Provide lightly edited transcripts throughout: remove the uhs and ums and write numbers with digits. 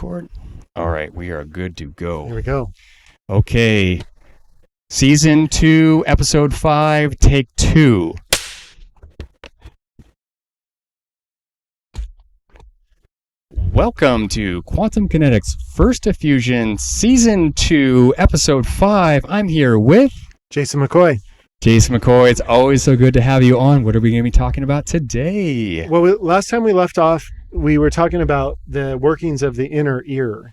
record? All right, we are good to go. Here we go. Okay. Season 2, Episode 5, Take 2. Welcome to Quantum Kinetics First Diffusion, Season 2, Episode 5. I'm here with Jason MacCoy. Jason MacCoy. It's always so good to have you on. What are we going to be talking about today? Well, last time we left off, we were talking about the workings of the inner ear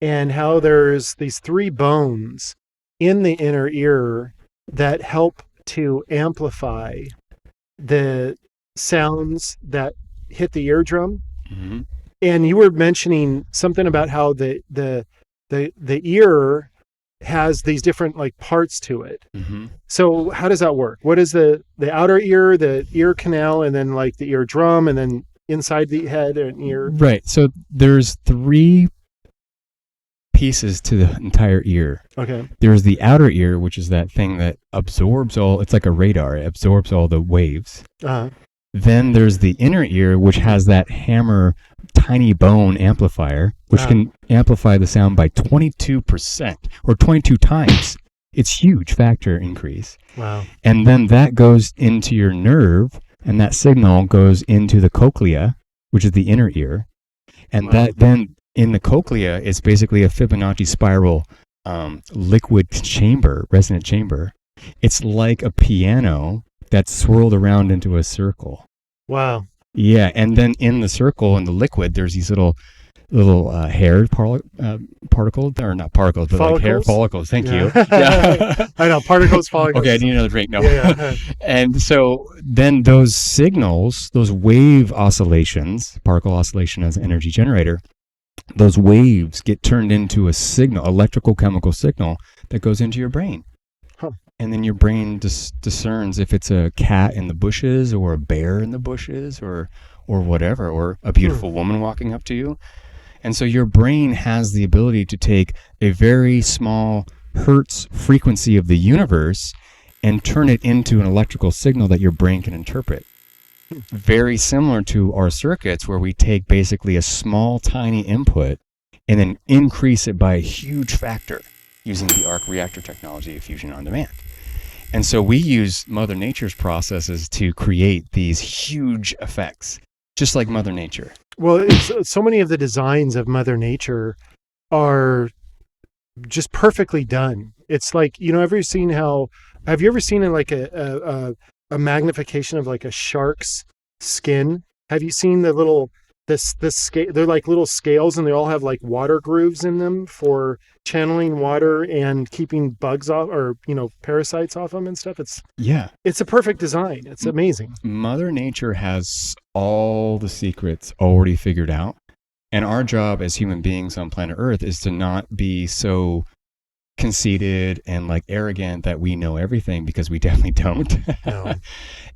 and how there's these three bones in the inner ear that help to amplify the sounds that hit the eardrum. Mm-hmm. And you were mentioning something about how the ear has these different like parts to it. Mm-hmm. So how does that work? What is the outer ear, the ear canal, and then like the eardrum, and then inside the head and ear? Right. So there's three pieces to the entire ear. Okay. There's the outer ear, which is that thing that absorbs all, it's like a radar, it absorbs all the waves. Uh-huh. Then there's the inner ear, which has that hammer tiny bone amplifier, which can amplify the sound by 22% or 22 times. It's huge factor increase. Wow. And then that goes into your nerve, and that signal goes into the cochlea, which is the inner ear. And that then in the cochlea is basically a Fibonacci spiral liquid chamber, resonant chamber. It's like a piano that's swirled around into a circle. Wow. Yeah, and then in the circle, in the liquid, there's these little hair particles, or not particles, but like hair follicles. Thank you. Yeah. I know, particles, follicles. Okay, I need another drink. No. Yeah. And so then those signals, those wave oscillations, particle oscillation as an energy generator, those waves get turned into a signal, electrical chemical signal that goes into your brain. Huh. And then your brain discerns if it's a cat in the bushes or a bear in the bushes or whatever, or a beautiful woman walking up to you. And so your brain has the ability to take a very small hertz frequency of the universe and turn it into an electrical signal that your brain can interpret. Very similar to our circuits, where we take basically a small, tiny input and then increase it by a huge factor using the ARC reactor technology of fusion on demand. And so we use Mother Nature's processes to create these huge effects, just like Mother Nature. Well, so many of the designs of Mother Nature are just perfectly done. It's like, have you ever seen like a magnification of like a shark's skin? Have you seen the little, this scale? They're like little scales, and they all have like water grooves in them for channeling water and keeping bugs off, or parasites off them and stuff. It's a perfect design. It's amazing. Mother Nature has all the secrets already figured out, and our job as human beings on planet Earth is to not be so conceited and like arrogant that we know everything, because we definitely don't. No.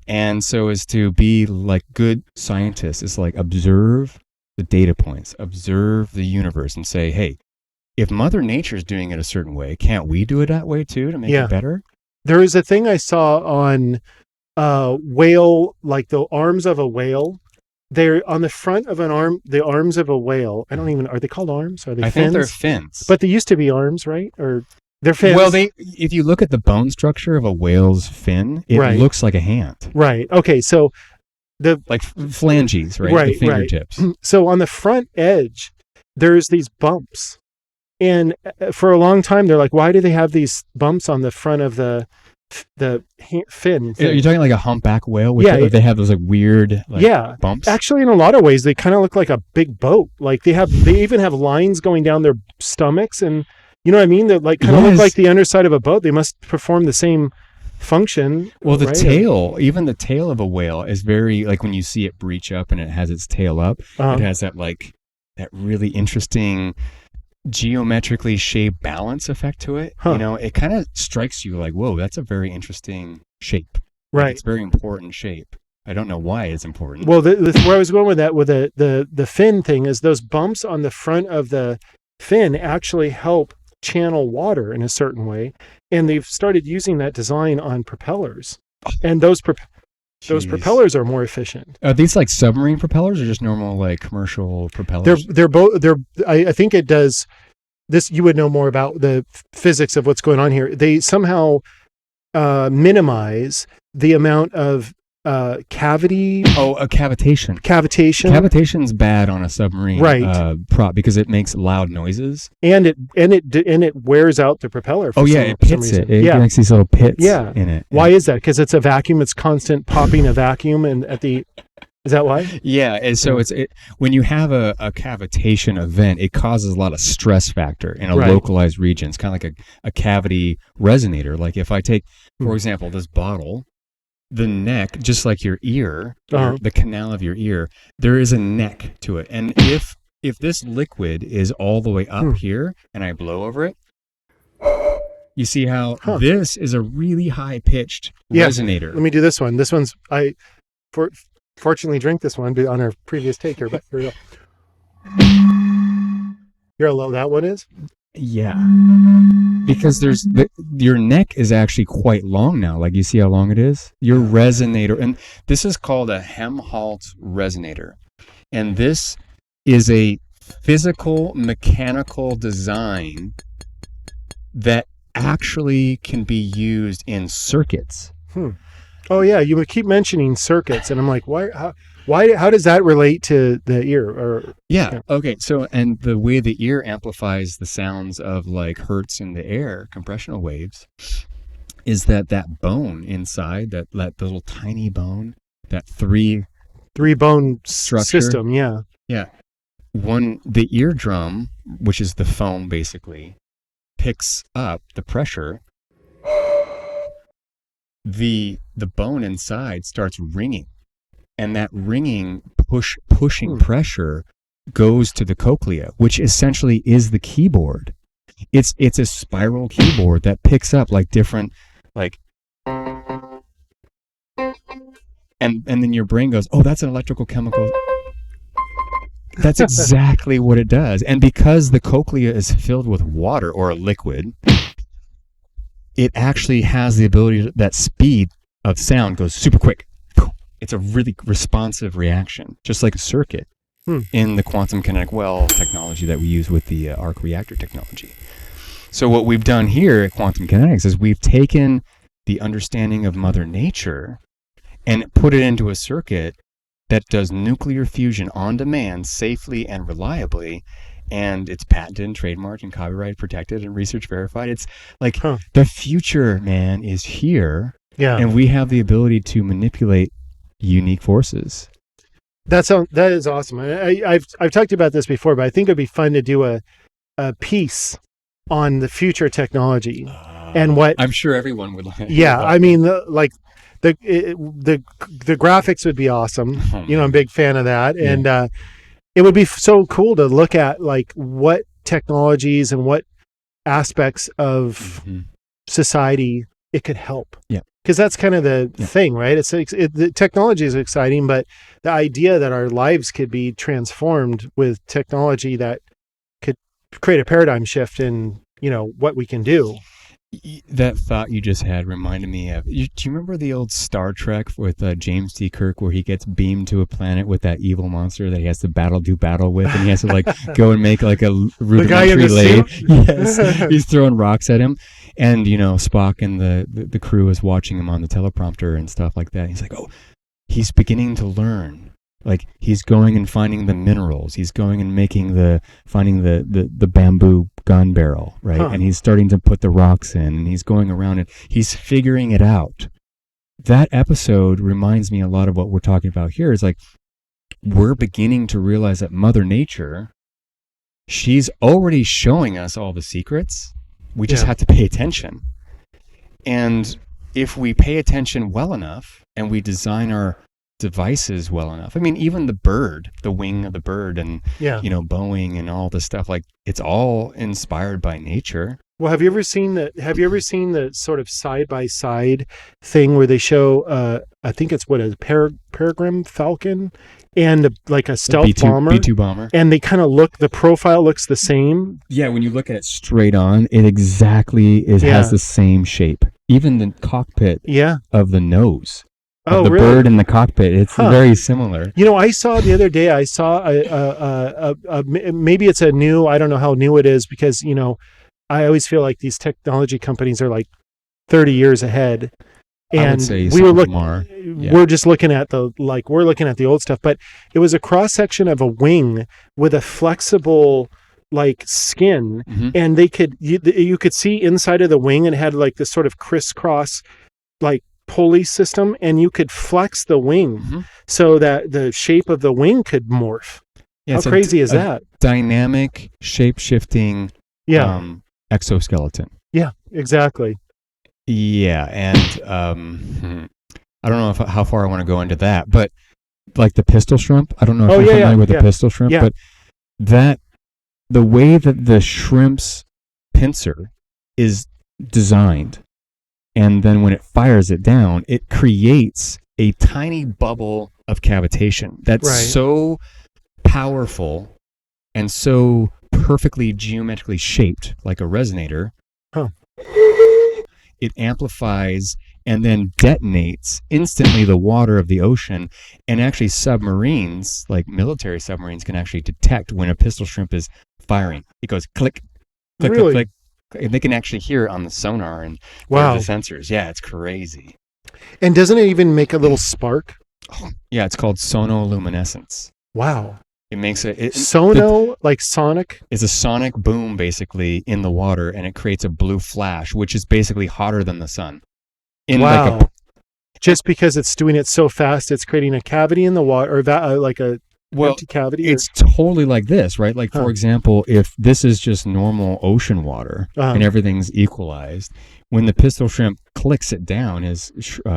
And so is to be like good scientists, is like observe the data points, observe the universe, and say, hey, if Mother Nature's doing it a certain way, can't we do it that way too to make it better? There is a thing I saw on whale, like the arms of a whale. They're on the front of an arm, the arms of a whale. Are they called arms? Are they fins? I think they're fins. But they used to be arms, right? Or they're fins? Well, if you look at the bone structure of a whale's fin, it looks like a hand. Right. Okay. So like phalanges, right? The fingertips. Right. So on the front edge, there's these bumps. And for a long time, they're like, why do they have these bumps on the front of the fin? You're talking like a humpback whale? They have those like weird bumps? Actually, in a lot of ways, they kind of look like a big boat. Like they even have lines going down their stomachs, and you know what I mean? They're like kind of look like the underside of a boat. They must perform the same function. Well, the tail, even the tail of a whale is very, like when you see it breach up and it has its tail up, it has that really interesting geometrically shaped balance effect to it. It kind of strikes you like, whoa, that's a very interesting shape. Right. It's a very important shape. I don't know why it's important. Well, where I was going with that, with the fin thing, is those bumps on the front of the fin actually help channel water in a certain way, and they've started using that design on propellers. And those Those Jeez. propellers are more efficient. Are these like submarine propellers or just normal like commercial propellers? They're both. I think it does. This you would know more about the physics of what's going on here. They somehow minimize the amount of cavity. Oh, a cavitation. Cavitation. Cavitation's bad on a submarine, Right. prop because it makes loud noises. And it wears out the propeller. For It pits it. It Yeah. makes these little pits Yeah. in it. Why is that? Because it's a vacuum. It's constant popping a vacuum, and is that why? Yeah, and so when you have a cavitation event, it causes a lot of stress factor in a Right. localized region. It's kind of like a cavity resonator. Like if I take, for example, this bottle, the neck, just like your ear, the canal of your ear, there is a neck to it. And if this liquid is all the way up here and I blow over it, you see how this is a really high-pitched resonator. Let me do this one. This one's, fortunately drank this one on our previous take here, but here we go. Hear how low that one is? Yeah. Because your neck is actually quite long now. Like you see how long it is? Your resonator, and this is called a Helmholtz resonator. And this is a physical mechanical design that actually can be used in circuits. Oh yeah, you would keep mentioning circuits, and I'm like, why? How does that relate to the ear? Okay. So, and the way the ear amplifies the sounds of like hertz in the air, compressional waves, is that bone inside that little tiny bone, that three bone structure system. Yeah. The eardrum, which is the foam basically, picks up the pressure. The bone inside starts ringing, and that ringing pushing pressure goes to the cochlea, which essentially is the keyboard. It's a spiral keyboard that picks up like different and then your brain goes, oh, that's an electrical chemical. That's exactly what it does. And because the cochlea is filled with water or a liquid, it actually has the ability that speed of sound goes super quick. It's a really responsive reaction, just like a circuit in the Quantum Kinetic Well technology that we use with the ARC reactor technology. So what we've done here at Quantum Kinetics is we've taken the understanding of Mother Nature and put it into a circuit that does nuclear fusion on demand safely and reliably. And it's patented, trademarked, and copyright protected and research verified. It's like the future, man, is here. Yeah. And we have the ability to manipulate unique forces. That is awesome. I've talked about this before, but I think it'd be fun to do a piece on the future technology and what I'm sure everyone would like. Yeah, I mean, the graphics would be awesome. I'm a big fan of that, and it would be so cool to look at like what technologies and what aspects of society it could help. Yeah. Because that's kind of the thing, right? The technology is exciting, but the idea that our lives could be transformed with technology that could create a paradigm shift in, what we can do. That thought you just had reminded me of, do you remember the old Star Trek with James T. Kirk where he gets beamed to a planet with that evil monster that he has to do battle with, and he has to like go and make like a rudimentary lathe. Yes, he's throwing rocks at him, and Spock and the crew is watching him on the teleprompter and stuff like that. He's like, oh, he's beginning to learn. Like he's going and finding the minerals. He's going and finding the bamboo gun barrel, right? And he's starting to put the rocks in, and he's going around and he's figuring it out. That episode reminds me a lot of what we're talking about here. Is like we're beginning to realize that Mother Nature, she's already showing us all the secrets. We just have to pay attention. And if we pay attention well enough and we design our devices well enough. I mean, even the wing of the bird and, Boeing and all this stuff, like it's all inspired by nature. Well, have you ever seen the sort of side-by-side thing where they show, I think it's a Peregrine Falcon and a stealth bomber? B-2 bomber. And they kind of the profile looks the same. Yeah, when you look at it straight on, it exactly has the same shape. Even the cockpit of the nose Oh, the really? bird in the cockpit. It's very similar. You know, I saw the other day, I saw maybe it's a new, I don't know how new it is, because, you know, I always feel like these technology companies are like 30 years ahead. And I would say we were we're just looking at we're looking at the old stuff, but it was a cross section of a wing with a flexible like skin, and you could see inside of the wing, and it had like this sort of crisscross like pulley system, and you could flex the wing so that the shape of the wing could morph. Yeah, how crazy is that? Dynamic, shape-shifting exoskeleton. Yeah, exactly. Yeah, and I don't know how far I want to go into that, but like the pistol shrimp, I don't know if you're familiar with the pistol shrimp, but the way that the shrimp's pincer is designed, and then when it fires it down, it creates a tiny bubble of cavitation that's so powerful and so perfectly geometrically shaped, like a resonator. It amplifies and then detonates instantly the water of the ocean, and actually submarines, like military submarines, can actually detect when a pistol shrimp is firing. It goes click, click, click, click. And they can actually hear it on the sonar and the sensors. Yeah, it's crazy. And doesn't it even make a little spark? Yeah, it's called sonoluminescence. Wow. It makes like sonic? It's a sonic boom basically in the water, and it creates a blue flash, which is basically hotter than the sun. Just because it's doing it so fast, it's creating a cavity in the water, or like a empty cavity? It's totally like this, right? Like, for example, if this is just normal ocean water and everything's equalized, when the pistol shrimp clicks it down, his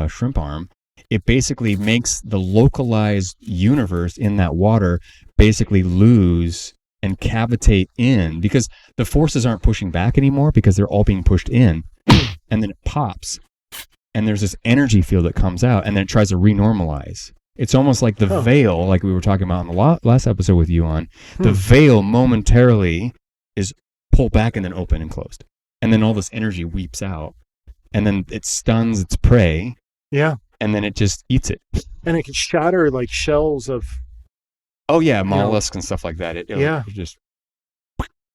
shrimp arm, it basically makes the localized universe in that water basically lose and cavitate in, because the forces aren't pushing back anymore, because they're all being pushed in, and then it pops, and there's this energy field that comes out, and then it tries to renormalize. It's almost like the veil, like we were talking about in the last episode with you on, the veil momentarily is pulled back and then open and closed, and then all this energy weeps out, and then it stuns its prey. Yeah. And then it just eats it. And it can shatter like shells of... Oh, yeah, mollusks and stuff like that. It just...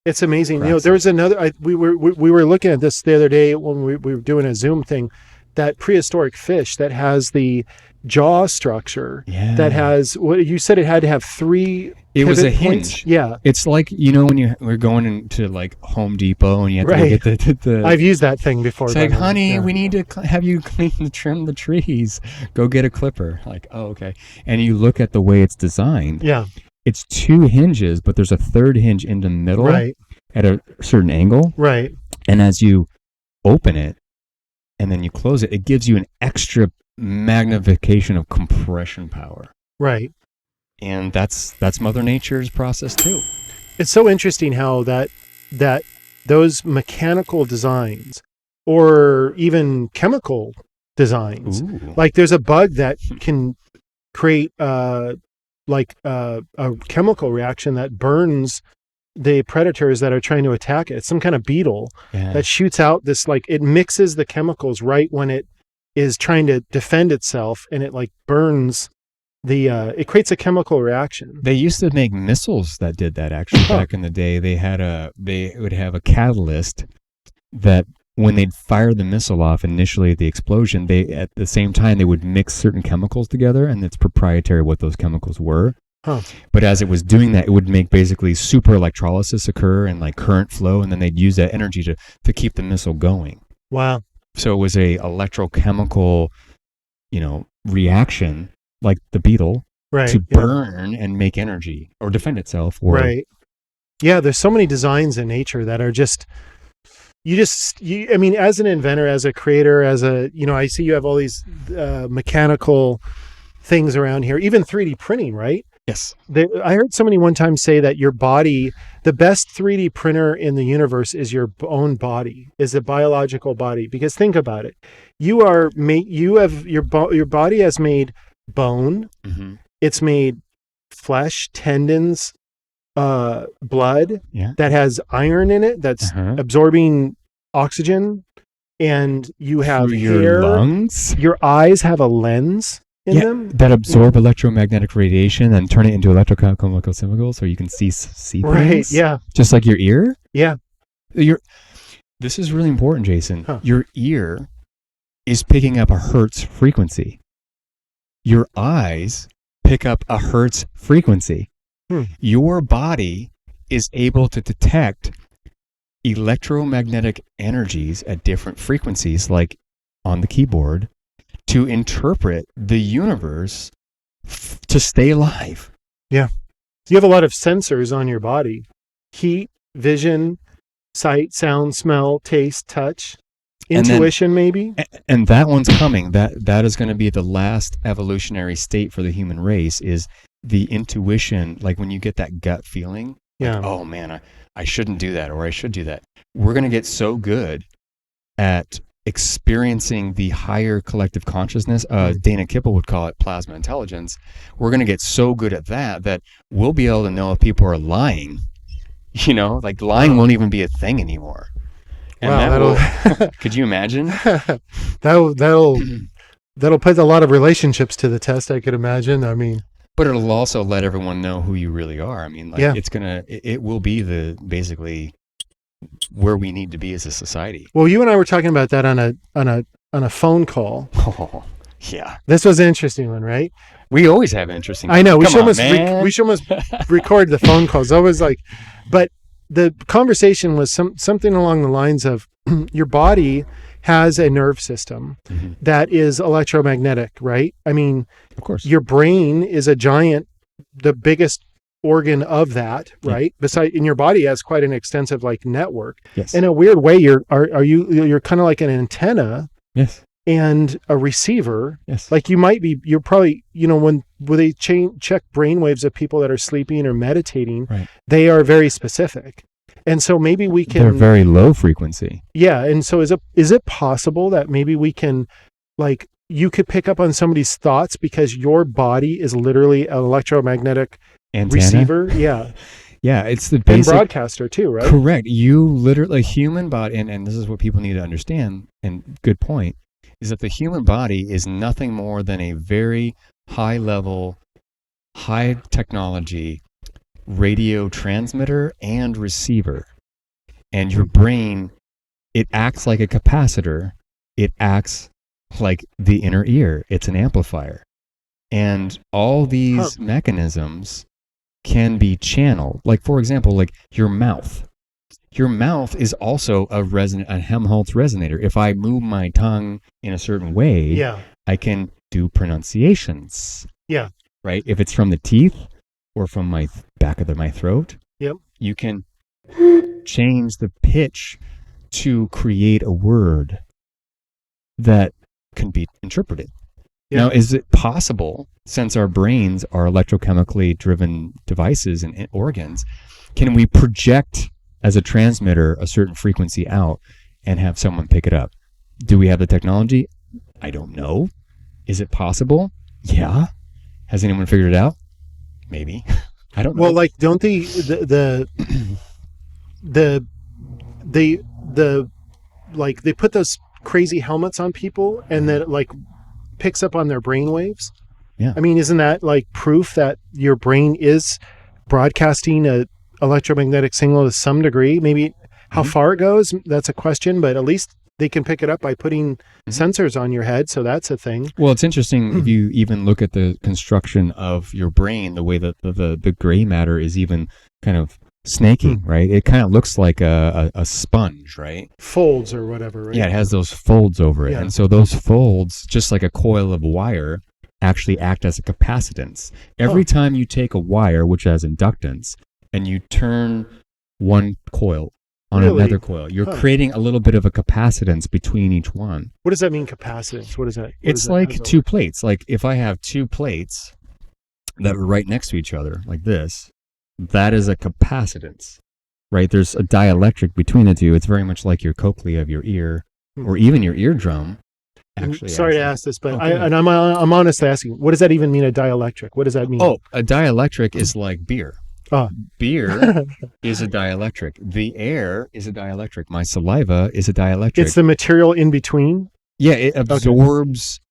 It's amazing. You know, there was another... we were looking at this the other day when we were doing a Zoom thing, that prehistoric fish that has the jaw structure that has... What you said, it had to have 3... It was a points. hinge. Yeah. It's like, you know, when we're going into like Home Depot and you have to get the I've used that thing before. It's like, honey, we need to have you trim the trees. Go get a clipper. Like, oh, okay. And you look at the way it's designed. Yeah. It's 2 hinges, but there's a 3rd hinge in the middle at a certain angle. Right. And as you open it and then you close it, it gives you an extra magnification of compression power. Right. And that's Mother Nature's process too. It's so interesting how that those mechanical designs, or even chemical designs, like there's a bug that can create a chemical reaction that burns the predators that are trying to attack it. It's some kind of beetle that shoots out this, like, it mixes the chemicals right when it is trying to defend itself, and it like burns it creates a chemical reaction. They used to make missiles that did that actually back in the day. They would have a catalyst that when they'd fire the missile off initially at the explosion, at the same time they would mix certain chemicals together, and it's proprietary what those chemicals were. But as it was doing that, it would make basically super electrolysis occur and like current flow, and then they'd use that energy to keep the missile going. Wow. So it was a electrochemical, reaction, like the beetle, to burn and make energy or defend itself. Yeah, there's so many designs in nature that are just, I mean, as an inventor, as a creator, I see you have all these mechanical things around here, even 3D printing, right? Yes. I heard somebody one time say that your body, the best 3D printer in the universe is your own body, is a biological body. Because think about it. Your body has made bone, it's made flesh, tendons, blood that has iron in it, that's absorbing oxygen, and you have hair. Your lungs. Your eyes have a lens. in them that absorb electromagnetic radiation and turn it into electrochemical signals, so you can see things. Right. Yeah. Just like your ear. Yeah. This is really important, Jason. Huh. Your ear is picking up a hertz frequency. Your eyes pick up a hertz frequency. Your body is able to detect electromagnetic energies at different frequencies, like on the keyboard, to interpret the universe to stay alive. Yeah. You have a lot of sensors on your body: heat, vision, sight, sound, smell, taste, touch, intuition, maybe. And that one's coming. That is going to be the last evolutionary state for the human race, is the intuition. Like when you get that gut feeling, Yeah. like, oh man, I shouldn't do that, or I should do that. We're going to get so good at experiencing the higher collective consciousness. Dana Kipple would call it plasma intelligence. We're going to get so good at that we'll be able to know if people are lying. You know, like lying won't even be a thing anymore. And wow, could you imagine? that'll put a lot of relationships to the test, I could imagine. I mean, but it'll also let everyone know who you really are. I mean, like it will be basically where we need to be as a society. Well, you and I were talking about that on a phone call. Oh, yeah. This was an interesting one, right? We always have interesting. I know. We should almost record the phone calls. I was like, but the conversation was something along the lines of your body has a nerve system that is electromagnetic, right? I mean, of course, your brain is the biggest organ of that, right? In your body has quite an extensive like network. Yes. In a weird way, you're kind of like an antenna. Yes. And a receiver. Yes. Like you're probably, when they check brainwaves of people that are sleeping or meditating, right, they are very specific. And so maybe we can. They're very low frequency. Yeah. And so is it possible that maybe we can, like, you could pick up on somebody's thoughts because your body is literally an electromagnetic antenna? Receiver? Yeah. Yeah, it's the basic... And broadcaster too, right? Correct. You literally, a human body, and this is what people need to understand, and good point, is that the human body is nothing more than a very high level, high technology radio transmitter and receiver. And your brain, it acts like a capacitor. It acts like the inner ear. It's an amplifier. And all these mechanisms can be channeled. Like, for example, like your mouth. Your mouth is also a Helmholtz resonator. If I move my tongue in a certain way, I can do pronunciations. Yeah. Right? If it's from the teeth or from my back of my throat, you can change the pitch to create a word that can be interpreted. Now, is it possible, since our brains are electrochemically driven devices and organs, can we project as a transmitter a certain frequency out and have someone pick it up? Do we have the technology? I don't know. Is it possible? Yeah. Has anyone figured it out? Maybe. I don't know. Well, like, don't they like they put those crazy helmets on people and then it like picks up on their brain waves? Yeah. I mean, isn't that like proof that your brain is broadcasting a electromagnetic signal to some degree? Maybe how far it goes, that's a question, but at least they can pick it up by putting sensors on your head. So that's a thing. Well, it's interesting if you even look at the construction of your brain, the way that the gray matter is even kind of snaky, right? It kind of looks like a sponge, right? Folds or whatever, right? Yeah, it has those folds over it. Yeah. And so those folds, just like a coil of wire, actually act as a capacitance. Every time you take a wire, which has inductance, and you turn one coil on another coil, you're creating a little bit of a capacitance between each one. What does that mean, capacitance? What is that? It's like two plates. Like if I have two plates that are right next to each other, like this, that is a capacitance, right? There's a dielectric between the two. It's very much like your cochlea of your ear, or even your eardrum. Actually, sorry to ask this, but I'm honestly asking, what does that even mean, a dielectric? What does that mean? Oh, a dielectric is like beer. Beer is a dielectric. The air is a dielectric. My saliva is a dielectric. It's the material in between? Yeah, it absorbs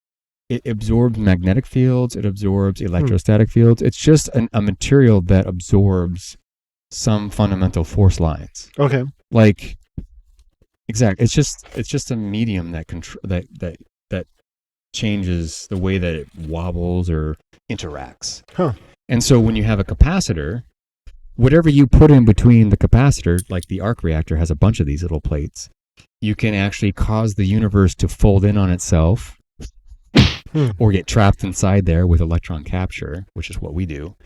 it absorbs magnetic fields. It absorbs electrostatic fields. It's just a material that absorbs some fundamental force lines. Okay. Like, exactly. It's just a medium that that changes the way that it wobbles or interacts. Huh. And so when you have a capacitor, whatever you put in between the capacitor, like the arc reactor has a bunch of these little plates, you can actually cause the universe to fold in on itself or get trapped inside there with electron capture, which is what we do.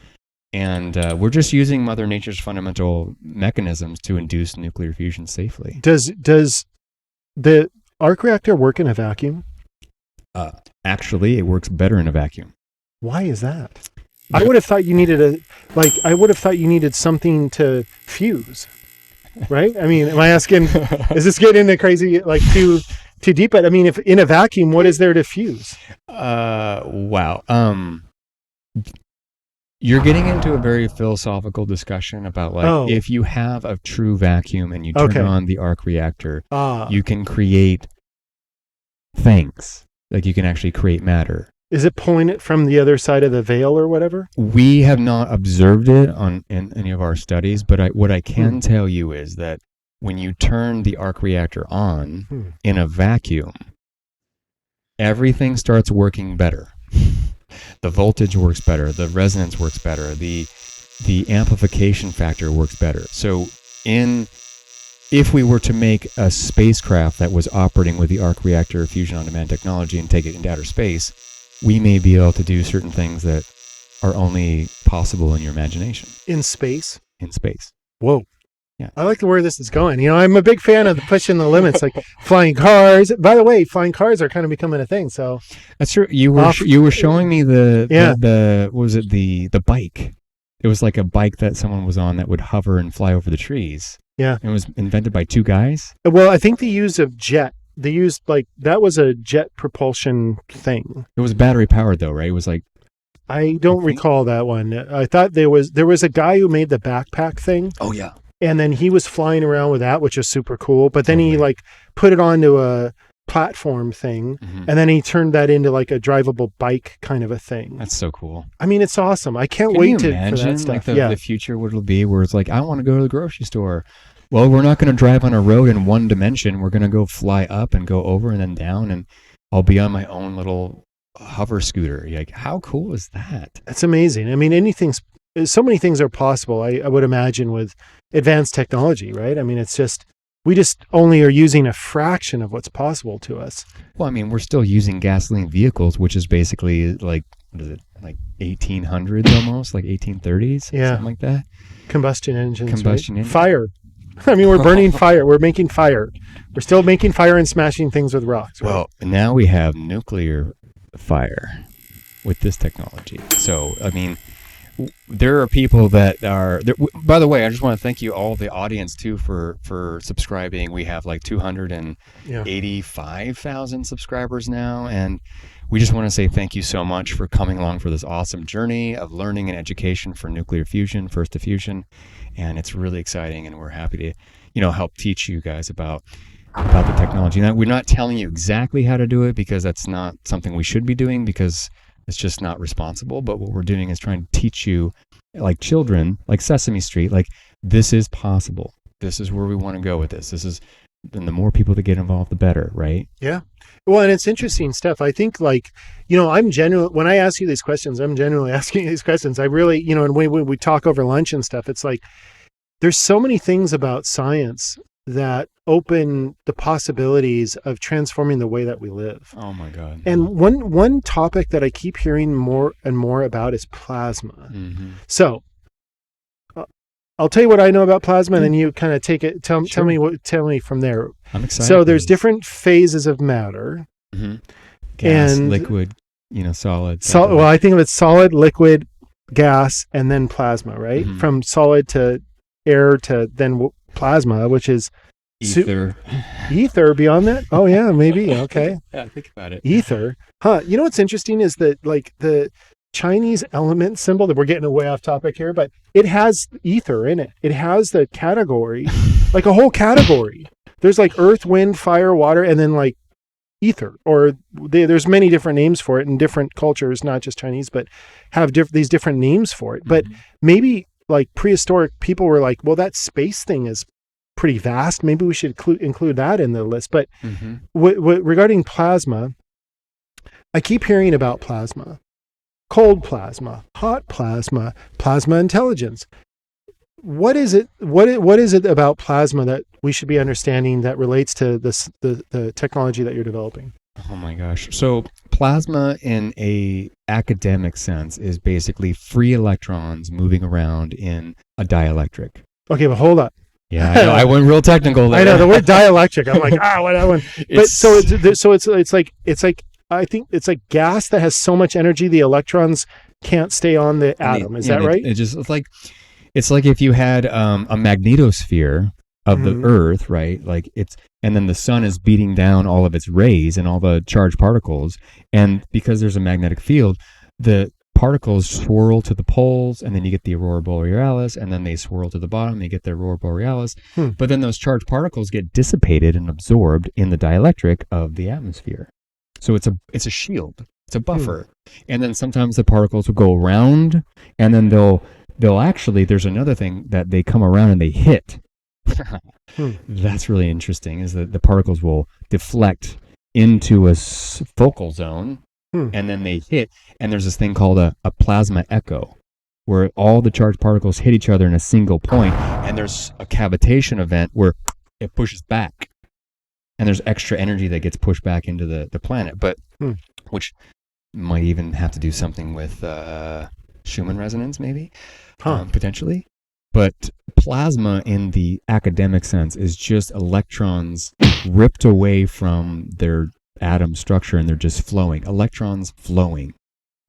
And we're just using Mother Nature's fundamental mechanisms to induce nuclear fusion safely. Does the arc reactor work in a vacuum? Actually, it works better in a vacuum. Why is that? I would have thought you needed something to fuse, right? I mean, am I asking? Is this getting into crazy, like too deep? But I mean, if in a vacuum, what is there to fuse? Wow. You're getting into a very philosophical discussion about if you have a true vacuum and you turn on the arc reactor, you can create things. Like you can actually create matter. Is it pulling it from the other side of the veil or whatever? We have not observed it in any of our studies, but what I can tell you is that when you turn the arc reactor on in a vacuum, everything starts working better. The voltage works better, the resonance works better, the amplification factor works better. So if we were to make a spacecraft that was operating with the arc reactor fusion on demand technology and take it into outer space, we may be able to do certain things that are only possible in your imagination. In space? In space. Whoa. Yeah. I like where this is going. You know, I'm a big fan of pushing the limits, like flying cars. By the way, flying cars are kind of becoming a thing. So that's true. You were showing me the what was it, the bike. It was like a bike that someone was on that would hover and fly over the trees. Yeah. It was invented by two guys. Well, I think they used a jet. They used that was a jet propulsion thing. It was battery powered though, right? It was like, I don't recall that one. I thought there was a guy who made the backpack thing. Oh yeah. And then he was flying around with that, which is super cool. But then he put it onto a platform thing, and then he turned that into like a drivable bike kind of a thing. That's so cool. I mean, it's awesome. I can't Can wait you for imagine, that stuff. The future what it'll be, where it's like, I want to go to the grocery store. Well, we're not going to drive on a road in one dimension. We're going to go fly up and go over and then down, and I'll be on my own little hover scooter. Like, how cool is that? That's amazing. I mean, so many things are possible, I would imagine, with advanced technology, right? I mean, we just only are using a fraction of what's possible to us. Well, I mean, we're still using gasoline vehicles, which is basically like, what is it, like 1800s almost, like 1830s, something like that. Combustion engines, engine. Fire. I mean, we're burning fire. We're making fire. We're still making fire and smashing things with rocks. Right? Well, now we have nuclear fire with this technology. So, I mean, there are people that are there. By the way, I just want to thank you, all the audience too, for subscribing. We have like 285,000 subscribers now, and we just want to say thank you so much for coming along for this awesome journey of learning and education for nuclear fusion, first diffusion, and it's really exciting, and we're happy to help teach you guys about the technology. Now, we're not telling you exactly how to do it because that's not something we should be doing, because it's just not responsible. But what we're doing is trying to teach you, like children, like Sesame Street, like, this is possible. This is where we want to go with this. And the more people that get involved, the better, right? Yeah. Well, and it's interesting stuff. I think, I'm genuine when I ask you these questions, I'm genuinely asking you these questions. I really, and when we talk over lunch and stuff, it's like, there's so many things about science that open the possibilities of transforming the way that we live. Oh my God. And one topic that I keep hearing more and more about is plasma. Mm-hmm. So I'll tell you what I know about plasma, and then you kind of take it. Tell me from there. I'm excited. So there's different phases of matter. Mm-hmm. Gas, and liquid, solid. Well, I think of it solid, liquid, gas, and then plasma, right? Mm-hmm. From solid to air to then plasma, which is ether. Ether beyond that? Oh yeah, maybe. Okay. Yeah, think about it. Ether. Huh. You know what's interesting is that the Chinese element symbol, that we're getting way off topic here, but it has ether in it. It has the category, like a whole category. There's like earth, wind, fire, water, and then like ether, or there's many different names for it in different cultures, not just Chinese, but have these different names for it. But maybe like prehistoric people were like, well, that space thing is pretty vast. Maybe we should include that in the list. But regarding plasma, I keep hearing about plasma, cold plasma, hot plasma, plasma intelligence. What is it? What is it about plasma that we should be understanding that relates to the technology that you're developing? Oh my gosh! So plasma, in a academic sense, is basically free electrons moving around in a dielectric. Okay, but hold up. Yeah, I know. I went real technical there. I know the word dielectric. I'm like, what that one? But it's like I think it's like gas that has so much energy the electrons can't stay on the atom. Is that right? It's like if you had a magnetosphere of the Earth, right? And then the sun is beating down all of its rays and all the charged particles, and because there's a magnetic field, the particles swirl to the poles, and then you get the aurora borealis, and then they swirl to the bottom, and you get the aurora borealis. But then those charged particles get dissipated and absorbed in the dielectric of the atmosphere. So it's a shield, it's a buffer, and then sometimes the particles will go around, and then they'll actually, there's another thing that they come around and they hit. That's really interesting, is that the particles will deflect into a focal zone, and then they hit, and there's this thing called a plasma echo, where all the charged particles hit each other in a single point, and there's a cavitation event where it pushes back, and there's extra energy that gets pushed back into the planet, but which might even have to do something with Schumann resonance, maybe, potentially. But plasma, in the academic sense, is just electrons ripped away from their atom structure, and they're just flowing. Electrons flowing.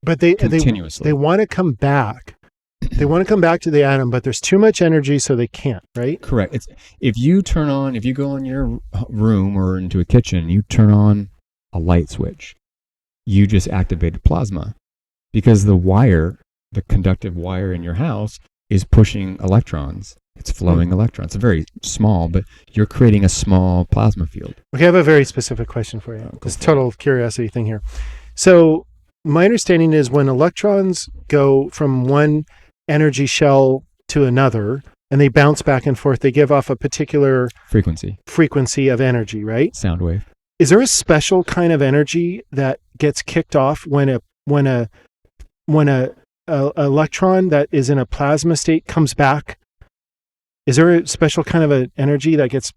But continuously. They want to come back. They want to come back to the atom, but there's too much energy, so they can't, right? Correct. If you go in your room or into a kitchen, you turn on a light switch, you just activated plasma, because the conductive wire in your house is pushing electrons. It's flowing electrons. It's very small, but you're creating a small plasma field. Okay, I have a very specific question for you. This total curiosity thing here. So my understanding is when electrons go from one energy shell to another, and they bounce back and forth, they give off a particular frequency of energy, right? Sound wave. Is there a special kind of energy that gets kicked off when a electron that is in a plasma state comes back? Is there a special kind of an energy that gets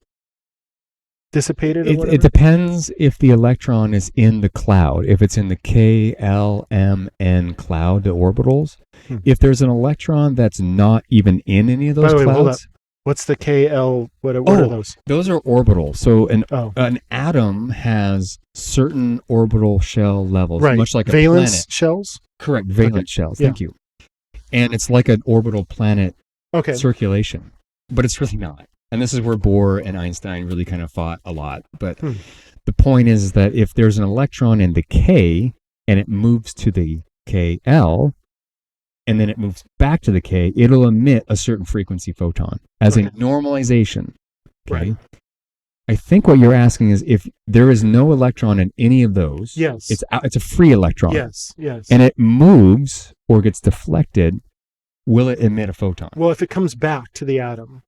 dissipated? It depends if the electron is in the cloud. If it's in the K, L, M, N cloud, the orbitals. If there's an electron that's not even in any of those clouds. Hold up. What's the K, L? What are those? Those are orbitals. So an atom has certain orbital shell levels, right. Much like valence a planet. Shells? Correct, valence shells. Thank you. And it's like an orbital planet circulation, but it's really not. And this is where Bohr and Einstein really kind of fought a lot. But the point is that if there's an electron in the K and it moves to the KL, and then it moves back to the K, it'll emit a certain frequency photon as a normalization. Okay. Right. I think what you're asking is if there is no electron in any of those, it's a free electron. Yes. And it moves or gets deflected, will it emit a photon? Well, if it comes back to the atom,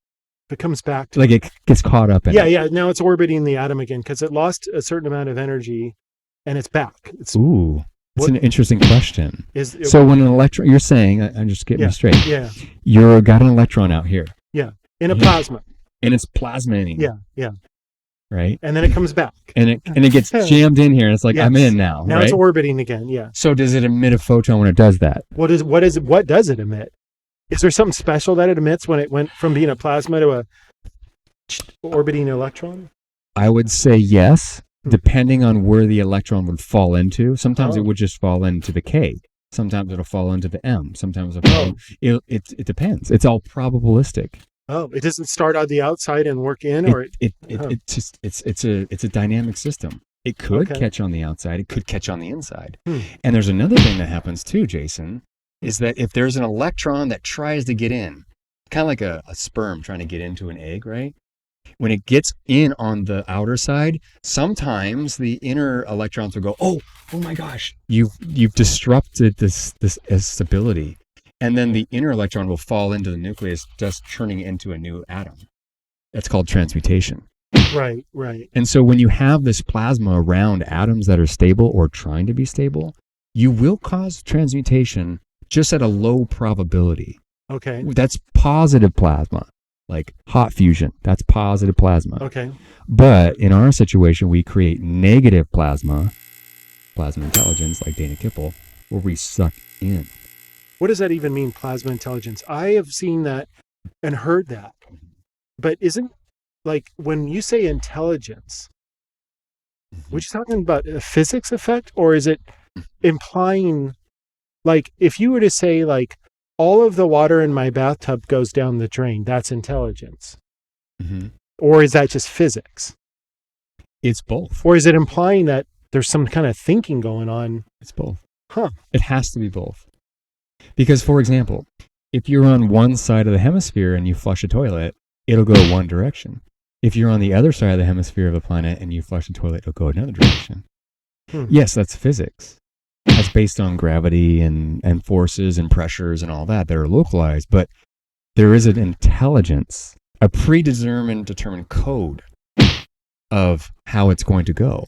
if it comes back to it gets caught up in it. Yeah. Now it's orbiting the atom again because it lost a certain amount of energy, and it's back. It's an interesting question. So when an electron, you're saying, I'm just getting it straight. Yeah. You've got an electron out here. Yeah. In a plasma. And it's plasmating. Yeah. Right. And then it comes back. And it gets jammed in here, and it's like, I'm in now. Now it's orbiting again. Yeah. So does it emit a photon when it does that? What does it emit? Is there something special that it emits when it went from being a plasma to a orbiting electron? I would say yes, depending on where the electron would fall into. Sometimes it would just fall into the K. Sometimes it'll fall into the M. Sometimes it'll fall. It depends. It's all probabilistic. Oh, it doesn't start on the outside and work in, or it's a dynamic system. It could catch on the outside. It could catch on the inside. And there's another thing that happens too, Jason, is that if there's an electron that tries to get in, kind of like a sperm trying to get into an egg, right? when it gets in on the outer side, sometimes the inner electrons will go, oh my gosh, you've disrupted this stability. And then the inner electron will fall into the nucleus, just turning it into a new atom. That's called transmutation. Right. And so when you have this plasma around atoms that are stable or trying to be stable, you will cause transmutation just at a low probability. Okay. That's positive plasma, like hot fusion. That's positive plasma. Okay. But in our situation, we create negative plasma intelligence, like Dana Kipple, where we suck in. What does that even mean, plasma intelligence? I have seen that and heard that. But isn't, like, when you say intelligence, what you talking about, a physics effect? Or is it implying, like, if you were to say, like, all of the water in my bathtub goes down the drain, that's intelligence? Mm-hmm. Or is that just physics? It's both. Or is it implying that there's some kind of thinking going on? It's both. Huh. It has to be both. Because, for example, if you're on one side of the hemisphere and you flush a toilet, it'll go one direction. If you're on the other side of the hemisphere of a planet and you flush a toilet, it'll go another direction. Yes, that's physics. That's based on gravity and forces and pressures and all that are localized. But there is an intelligence, a predetermined code of how it's going to go.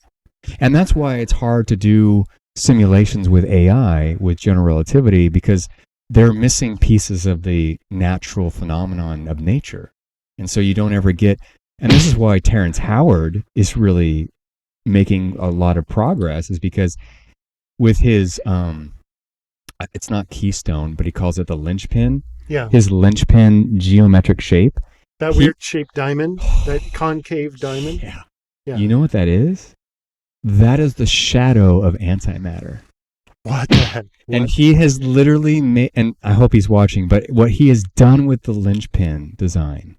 And that's why it's hard to do simulations with AI, with general relativity, because they're missing pieces of the natural phenomenon of nature. And so you don't ever get, and this is why Terrence Howard is really making a lot of progress, is because with his, it's not keystone, but he calls it the linchpin. Yeah. His linchpin geometric shape. That weird shaped diamond, that concave diamond. Yeah. Yeah. You know what that is? That is the shadow of antimatter. What the heck? And he has literally made, and I hope he's watching, but what he has done with the linchpin design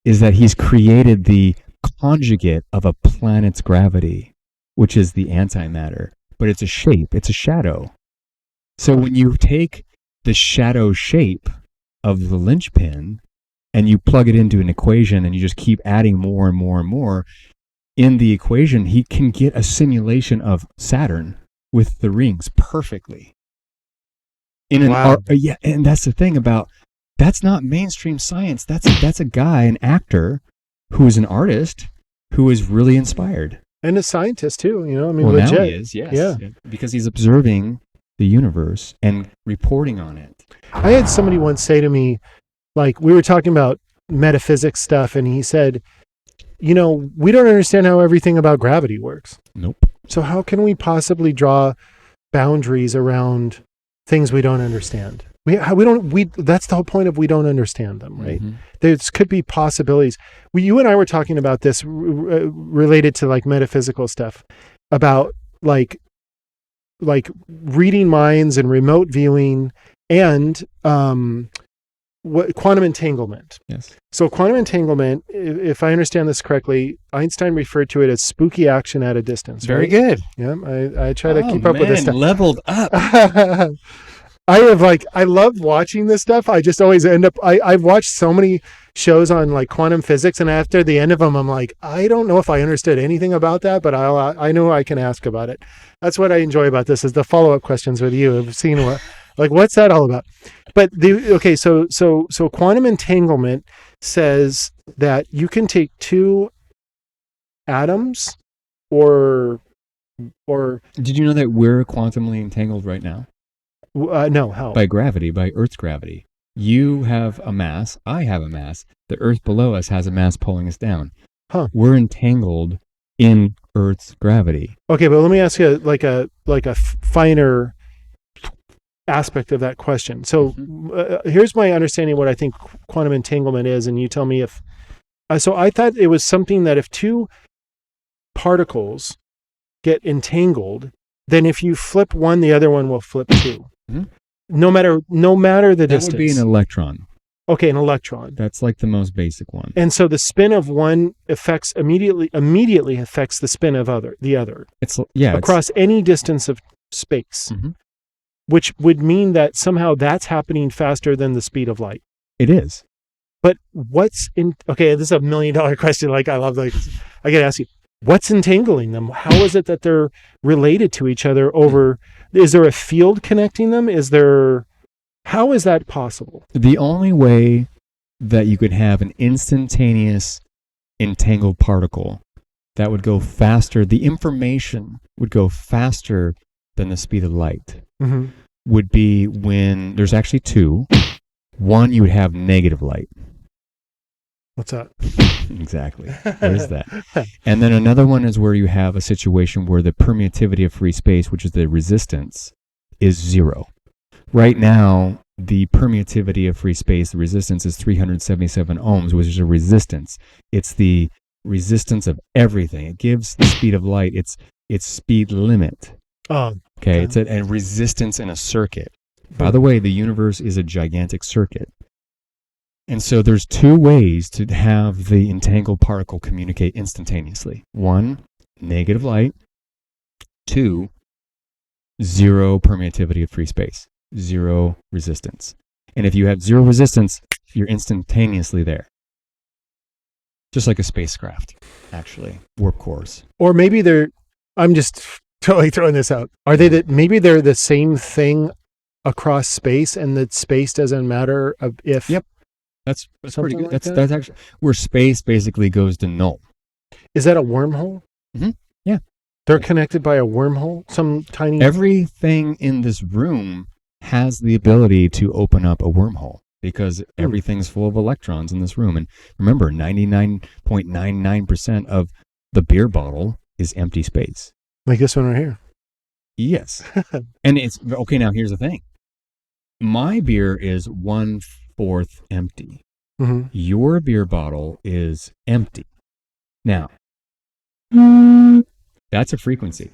is that he's created the conjugate of a planet's gravity, which is the antimatter, but it's a shape, it's a shadow. So when you take the shadow shape of the linchpin and you plug it into an equation and you just keep adding more and more and more, in the equation, he can get a simulation of Saturn with the rings perfectly. Yeah, and that's the thing about, that's not mainstream science. That's a guy, an actor, who is an artist, who is really inspired. And a scientist too, you know, I mean, well, legit. Now he is, yes. Yeah. Because he's observing the universe and reporting on it. I had somebody once say to me, like, we were talking about metaphysics stuff, and he said, you know, we don't understand how everything about gravity works. Nope. So how can we possibly draw boundaries around things we don't understand? That's the whole point of we don't understand them, right? Mm-hmm. There could be possibilities. You and I were talking about this related to like metaphysical stuff, about like reading minds and remote viewing and quantum entanglement. Yes. So quantum entanglement, if I understand this correctly, Einstein referred to it as spooky action at a distance. Very right? good. Yeah, I try to keep up with this stuff. Leveled up. I love watching this stuff. I just always end up, I've watched so many shows on like quantum physics, and after the end of them, I'm like, I don't know if I understood anything about that, but I know I can ask about it. That's what I enjoy about this, is the follow-up questions with you. I've seen what's that all about? But so quantum entanglement says that you can take two atoms or Did you know that we're quantumly entangled right now? No, how? By gravity, by Earth's gravity. You have a mass, I have a mass. The Earth below us has a mass pulling us down. Huh. We're entangled in Earth's gravity. Okay, but let me ask you like a finer aspect of that question. So here's my understanding of what I think quantum entanglement is, and you tell me if so I thought it was something that if two particles get entangled, then if you flip one, the other one will flip too. Mm-hmm. No matter the distance. That would be an electron. Okay, an electron. That's like the most basic one. And so the spin of one immediately affects the spin of the other. Across any distance of space. Mm-hmm. Which would mean that somehow that's happening faster than the speed of light. It is. But what's in? Okay, this is $1 million question. Like I love, like I gotta ask you, what's entangling them? How is it that they're related to each other over? Is there a field connecting them? Is there? How is that possible? The only way that you could have an instantaneous entangled particle that would go faster, the information would go faster than the speed of light, would be when there's actually two. One, you would have negative light. What's that? Exactly. There's that. And then another one is where you have a situation where the permeativity of free space, which is the resistance, is 0. Right now, the permeativity of free space, the resistance is 377 ohms, which is a resistance. It's the resistance of everything. It gives the speed of light its speed limit. Okay, it's a resistance in a circuit. By the way, the universe is a gigantic circuit. And so there's two ways to have the entangled particle communicate instantaneously. 1, negative light. 2, 0 permeativity of free space. 0 resistance. And if you have 0 resistance, you're instantaneously there. Just like a spacecraft, actually. Warp cores. Or maybe I'm just totally throwing this out. Are they maybe they're the same thing across space, and that space doesn't matter if... Yep. That's pretty good. Like that's actually where space basically goes to null. Is that a wormhole? Yeah. They're connected by a wormhole? Some tiny... Everything in this room has the ability to open up a wormhole because everything's full of electrons in this room. And remember, 99.99% of the beer bottle is empty space. Like this one right here. Yes. And it's... Okay, now here's the thing. My beer is 1/4 empty. Your beer bottle is empty. Now, that's a frequency.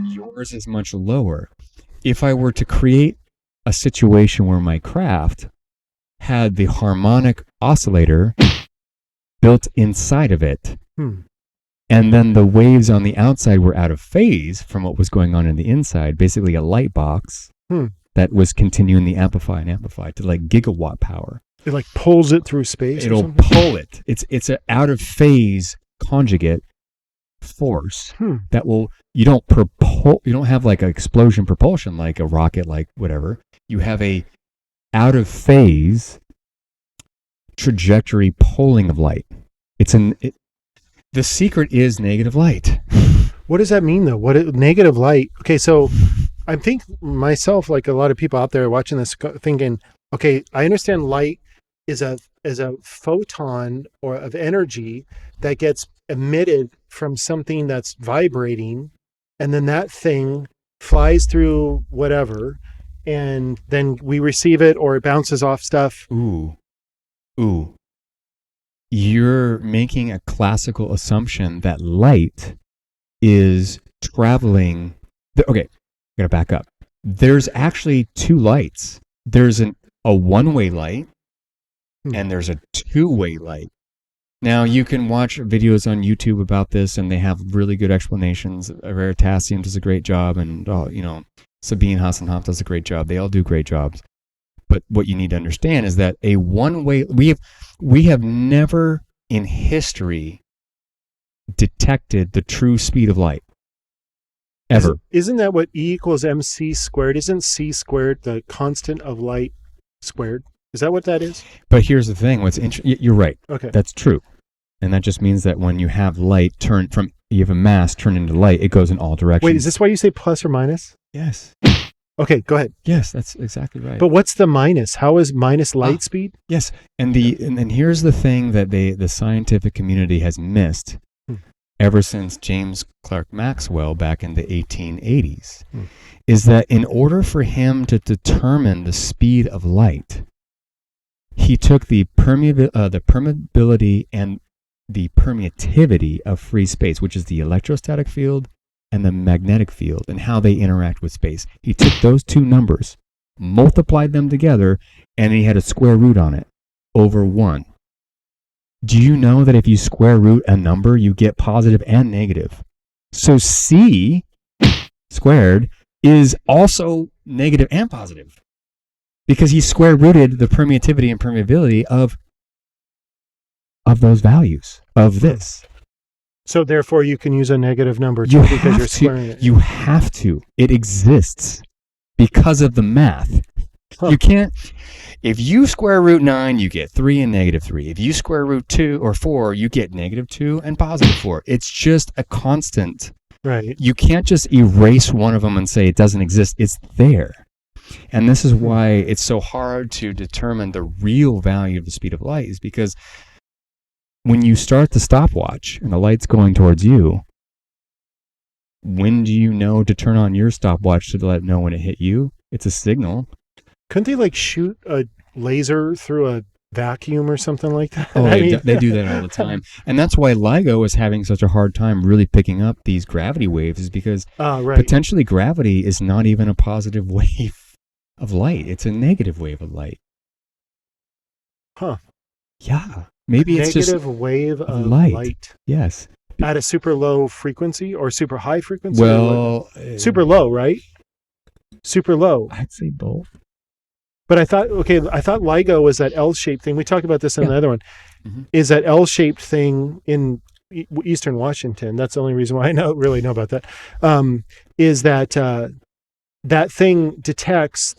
Yours is much lower. If I were to create a situation where my craft had the harmonic oscillator built inside of it, and then the waves on the outside were out of phase from what was going on in the inside, basically a light box, that was continuing the amplify to like gigawatt power. It like pulls it through space. It'll pull it. It's an out of phase conjugate force that will. You don't have like an explosion propulsion like a rocket, like whatever. You have a out of phase trajectory pulling of light. The secret is negative light. What does that mean though? Negative light? Okay, so I think myself, like a lot of people out there watching this, thinking, okay, I understand light is a photon or of energy that gets emitted from something that's vibrating, and then that thing flies through whatever, and then we receive it or it bounces off stuff. Ooh. You're making a classical assumption that light is traveling. Okay. I'm going to back up. There's actually two lights. There's a one-way light and there's a two-way light. Now, you can watch videos on YouTube about this, and they have really good explanations. Veritasium does a great job, and Sabine Hasselhoff does a great job. They all do great jobs. But what you need to understand is that a one-way... We have never in history detected the true speed of light. Ever. Isn't that what E equals mc squared? Isn't c squared the constant of light squared? Is that what that is? But here's the thing. You're right. Okay. That's true. And that just means that when you have light you have a mass turn into light, it goes in all directions. Wait, is this why you say plus or minus? Yes. Okay, go ahead. Yes, that's exactly right. But what's the minus? How is minus light speed? Yes. And here's the thing that the scientific community has missed ever since James Clerk Maxwell back in the 1880s, is that in order for him to determine the speed of light, he took the permeability and the permeativity of free space, which is the electrostatic field and the magnetic field, and how they interact with space. He took those two numbers, multiplied them together, and he had a square root on it, over 1. Do you know that if you square root a number, you get positive and negative? So C squared is also negative and positive. because he square rooted the permittivity and permeability of those values of this. So therefore you can use a negative number too because you're squaring it. You have to. It exists because of the math. Huh. You can't. If you square root 9, you get 3 and negative 3. If you square root 2 or 4, you get negative 2 and positive 4. It's just a constant. Right. You can't just erase one of them and say it doesn't exist. It's there. And this is why it's so hard to determine the real value of the speed of light, is because when you start the stopwatch and the light's going towards you, when do you know to turn on your stopwatch to let it know when it hit you? It's a signal. Couldn't they like shoot a laser through a vacuum or something like that? Oh, they do that all the time. And that's why LIGO is having such a hard time really picking up these gravity waves, is because potentially gravity is not even a positive wave of light. It's a negative wave of light. Huh. Yeah. Maybe it's just negative wave of light. Yes. At a super low frequency or super high frequency? Well, super low, right? Super low. I'd say both. But I thought LIGO was that L-shaped thing. We talked about this in the other one. Mm-hmm. Is that L-shaped thing in Eastern Washington? That's the only reason why I really know about that. Is that that thing detects?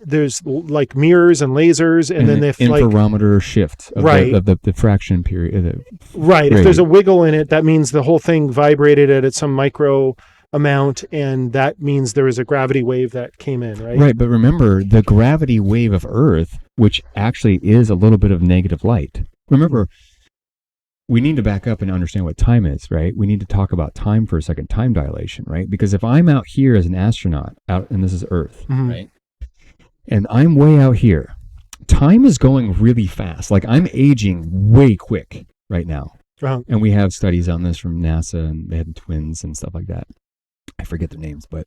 There's like mirrors and lasers, and then if interferometer shift of the diffraction period. Right. If there's a wiggle in it, that means the whole thing vibrated at some micro amount, and that means there was a gravity wave that came in, right? Right, but remember the gravity wave of Earth, which actually is a little bit of negative light. Remember, we need to back up and understand what time is, right? We need to talk about time for a second, time dilation, right? Because if I'm out here as an astronaut, and this is Earth, right? And I'm way out here, time is going really fast. Like I'm aging way quick right now. And we have studies on this from NASA, and they had twins and stuff like that. I forget their names, but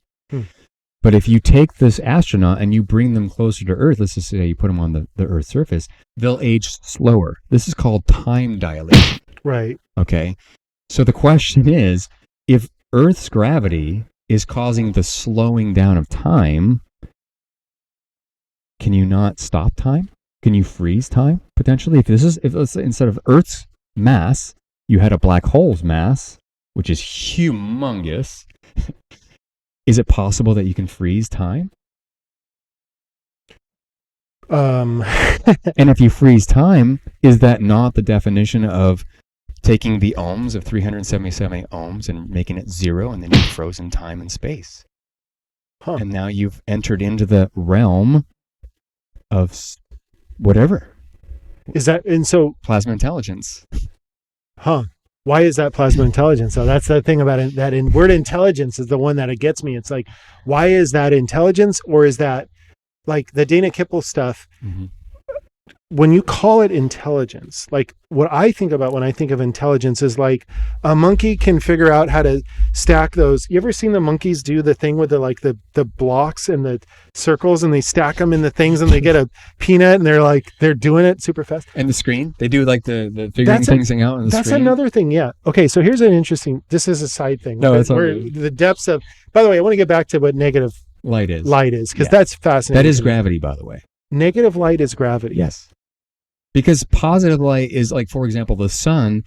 if you take this astronaut and you bring them closer to Earth, let's just say you put them on the Earth's surface, they'll age slower. This is called time dilation. Right. Okay. So the question is, if Earth's gravity is causing the slowing down of time, can you not stop time? Can you freeze time potentially? If let's say instead of Earth's mass, you had a black hole's mass, which is humongous, is it possible that you can freeze time? And if you freeze time, is that not the definition of taking the ohms of 377 ohms and making it 0, and then you've frozen time and space? And now you've entered into the realm of whatever. Is that, and so plasma intelligence. Why is that plasma intelligence? So that's the thing about it, that in word intelligence is the one that it gets me. It's like, why is that intelligence? Or is that like the Dana Kippel stuff? When you call it intelligence, like what I think about when I think of intelligence is like a monkey can figure out how to stack those. You ever seen the monkeys do the thing with the blocks and the circles, and they stack them in the things, and they get a peanut, and they're doing it super fast. And the screen, they do like the figuring things out on the screen. That's another thing. Yeah. Okay. So here's an interesting, this is a side thing. No, it's where the depths of, by the way, I want to get back to what negative light is, because that's fascinating. That is gravity, by the way. Negative light is gravity. Yes. Because positive light is like, for example, the sun,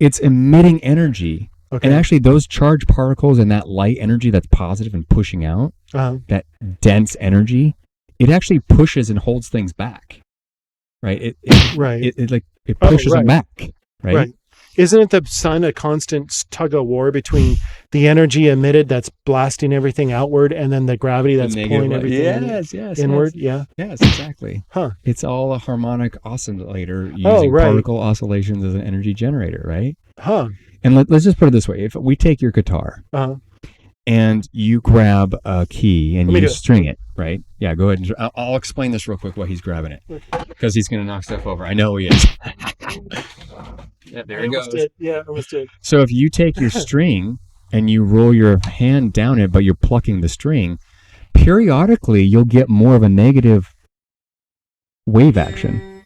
it's emitting energy. Okay. And actually those charged particles and that light energy that's positive and pushing out, that dense energy, it actually pushes and holds things back. Right? It pushes them back. Right? Isn't it the sun a constant tug of war between the energy emitted that's blasting everything outward, and then the gravity that's pulling everything inward? Yes, exactly. It's all a harmonic oscillator using particle oscillations as an energy generator, right? And let's just put it this way. If we take your guitar and you grab a key and you string it, right? Yeah, go ahead. I'll explain this real quick while he's grabbing it, because he's going to knock stuff over. I know he is. Yeah, there he goes. Yeah, I almost did. So if you take your string and you roll your hand down it, but you're plucking the string, periodically you'll get more of a negative wave action.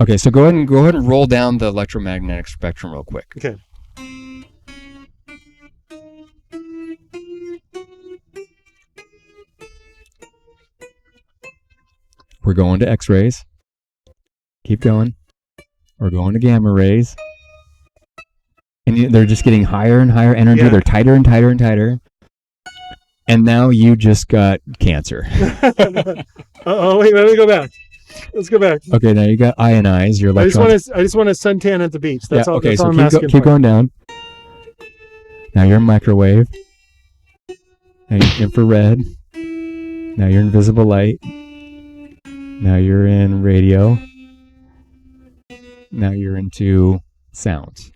Okay, so go ahead and roll down the electromagnetic spectrum real quick. Okay. We're going to X-rays. Keep going. We're going to gamma rays. And they're just getting higher and higher energy. Yeah. They're tighter and tighter and tighter. And now you just got cancer. Oh, wait, let me go back. Let's go back. Okay, now you got ionized. Your I electrons. just want to suntan at the beach. That's all. Okay, That's so all I'm asking keep for. going down. Now you're in microwave. Now you're infrared. Now you're in visible light. Now you're in radio. Now you're into sounds.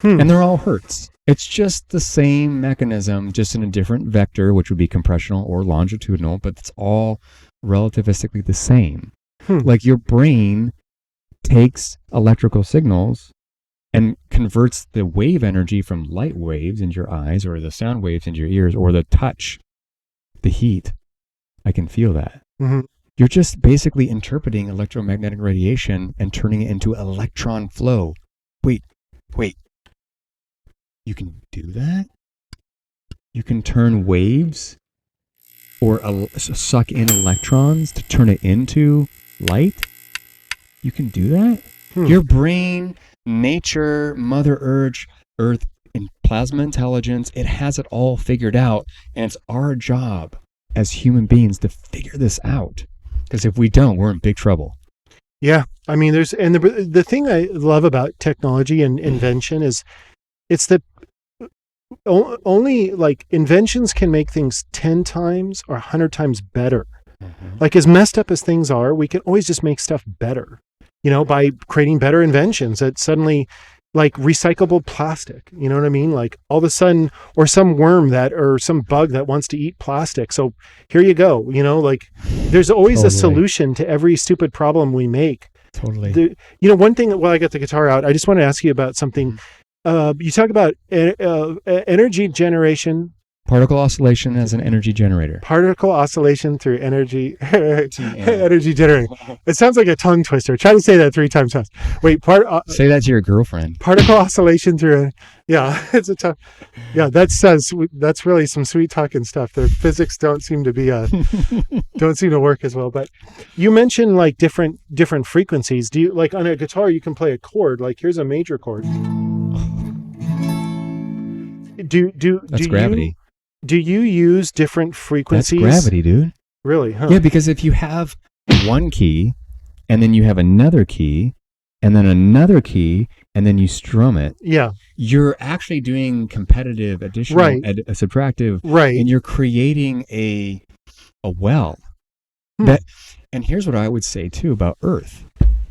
And they're all hertz. It's just the same mechanism, just in a different vector, which would be compressional or longitudinal, but it's all relativistically the same. Like your brain takes electrical signals and converts the wave energy from light waves into your eyes, or the sound waves into your ears, or the touch, the heat. I can feel that. You're just basically interpreting electromagnetic radiation and turning it into electron flow. Wait. You can do that? You can turn waves or suck in electrons to turn it into light? You can do that? Your brain, nature, Mother Earth, and plasma intelligence, it has it all figured out. And it's our job as human beings to figure this out. Because if we don't, we're in big trouble. Yeah. I mean, the thing I love about technology and invention is it's that only like inventions can make things 10 times or 100 times better. Like as messed up as things are, we can always just make stuff better, by creating better inventions that suddenly, like recyclable plastic, you know what I mean? Like all of a sudden, or some worm or some bug that wants to eat plastic. So here you go, like there's always a solution to every stupid problem we make. Totally. One thing, while I got the guitar out, I just want to ask you about something. You talk about energy generation. Particle oscillation as an energy generator. Particle oscillation through energy energy generator. It sounds like a tongue twister. Try to say that 3 times fast. Wait, say that to your girlfriend. Particle oscillation through it's a tough. Yeah, that's really some sweet talking stuff. The physics don't seem to work as well. But you mentioned like different frequencies. Do you, like on a guitar you can play a chord, like here's a major chord. That's gravity. Do you use different frequencies? That's gravity, dude. Really? Huh? Yeah, because if you have one key, and then you have another key, and then another key, and then you strum it. Yeah. You're actually doing competitive addition, subtractive, right? And you're creating a well. And here's what I would say too about Earth.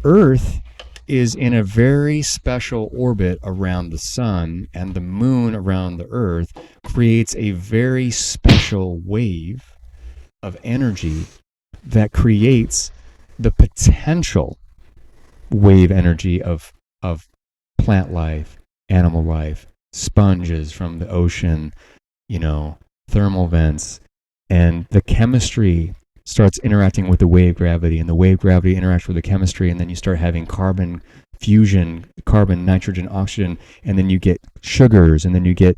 Earth is in a very special orbit around the sun, and the moon around the Earth creates a very special wave of energy that creates the potential wave energy of plant life, animal life, sponges from the ocean, thermal vents, and the chemistry starts interacting with the wave gravity, and the wave gravity interacts with the chemistry, and then you start having carbon fusion, carbon, nitrogen, oxygen, and then you get sugars, and then you get,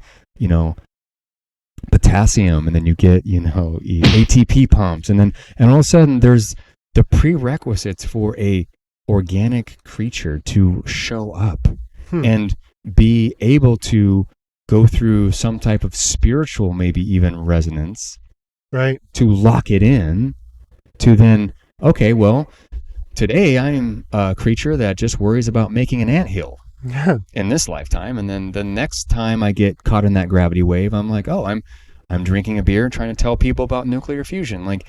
potassium, and then you get, ATP pumps, and all of a sudden there's the prerequisites for a organic creature to show up and be able to go through some type of spiritual, maybe even resonance, right? To lock it in, to then, okay, well, today I'm a creature that just worries about making an anthill in this lifetime, and then the next time I get caught in that gravity wave, I'm like, oh, I'm drinking a beer trying to tell people about nuclear fusion. Like,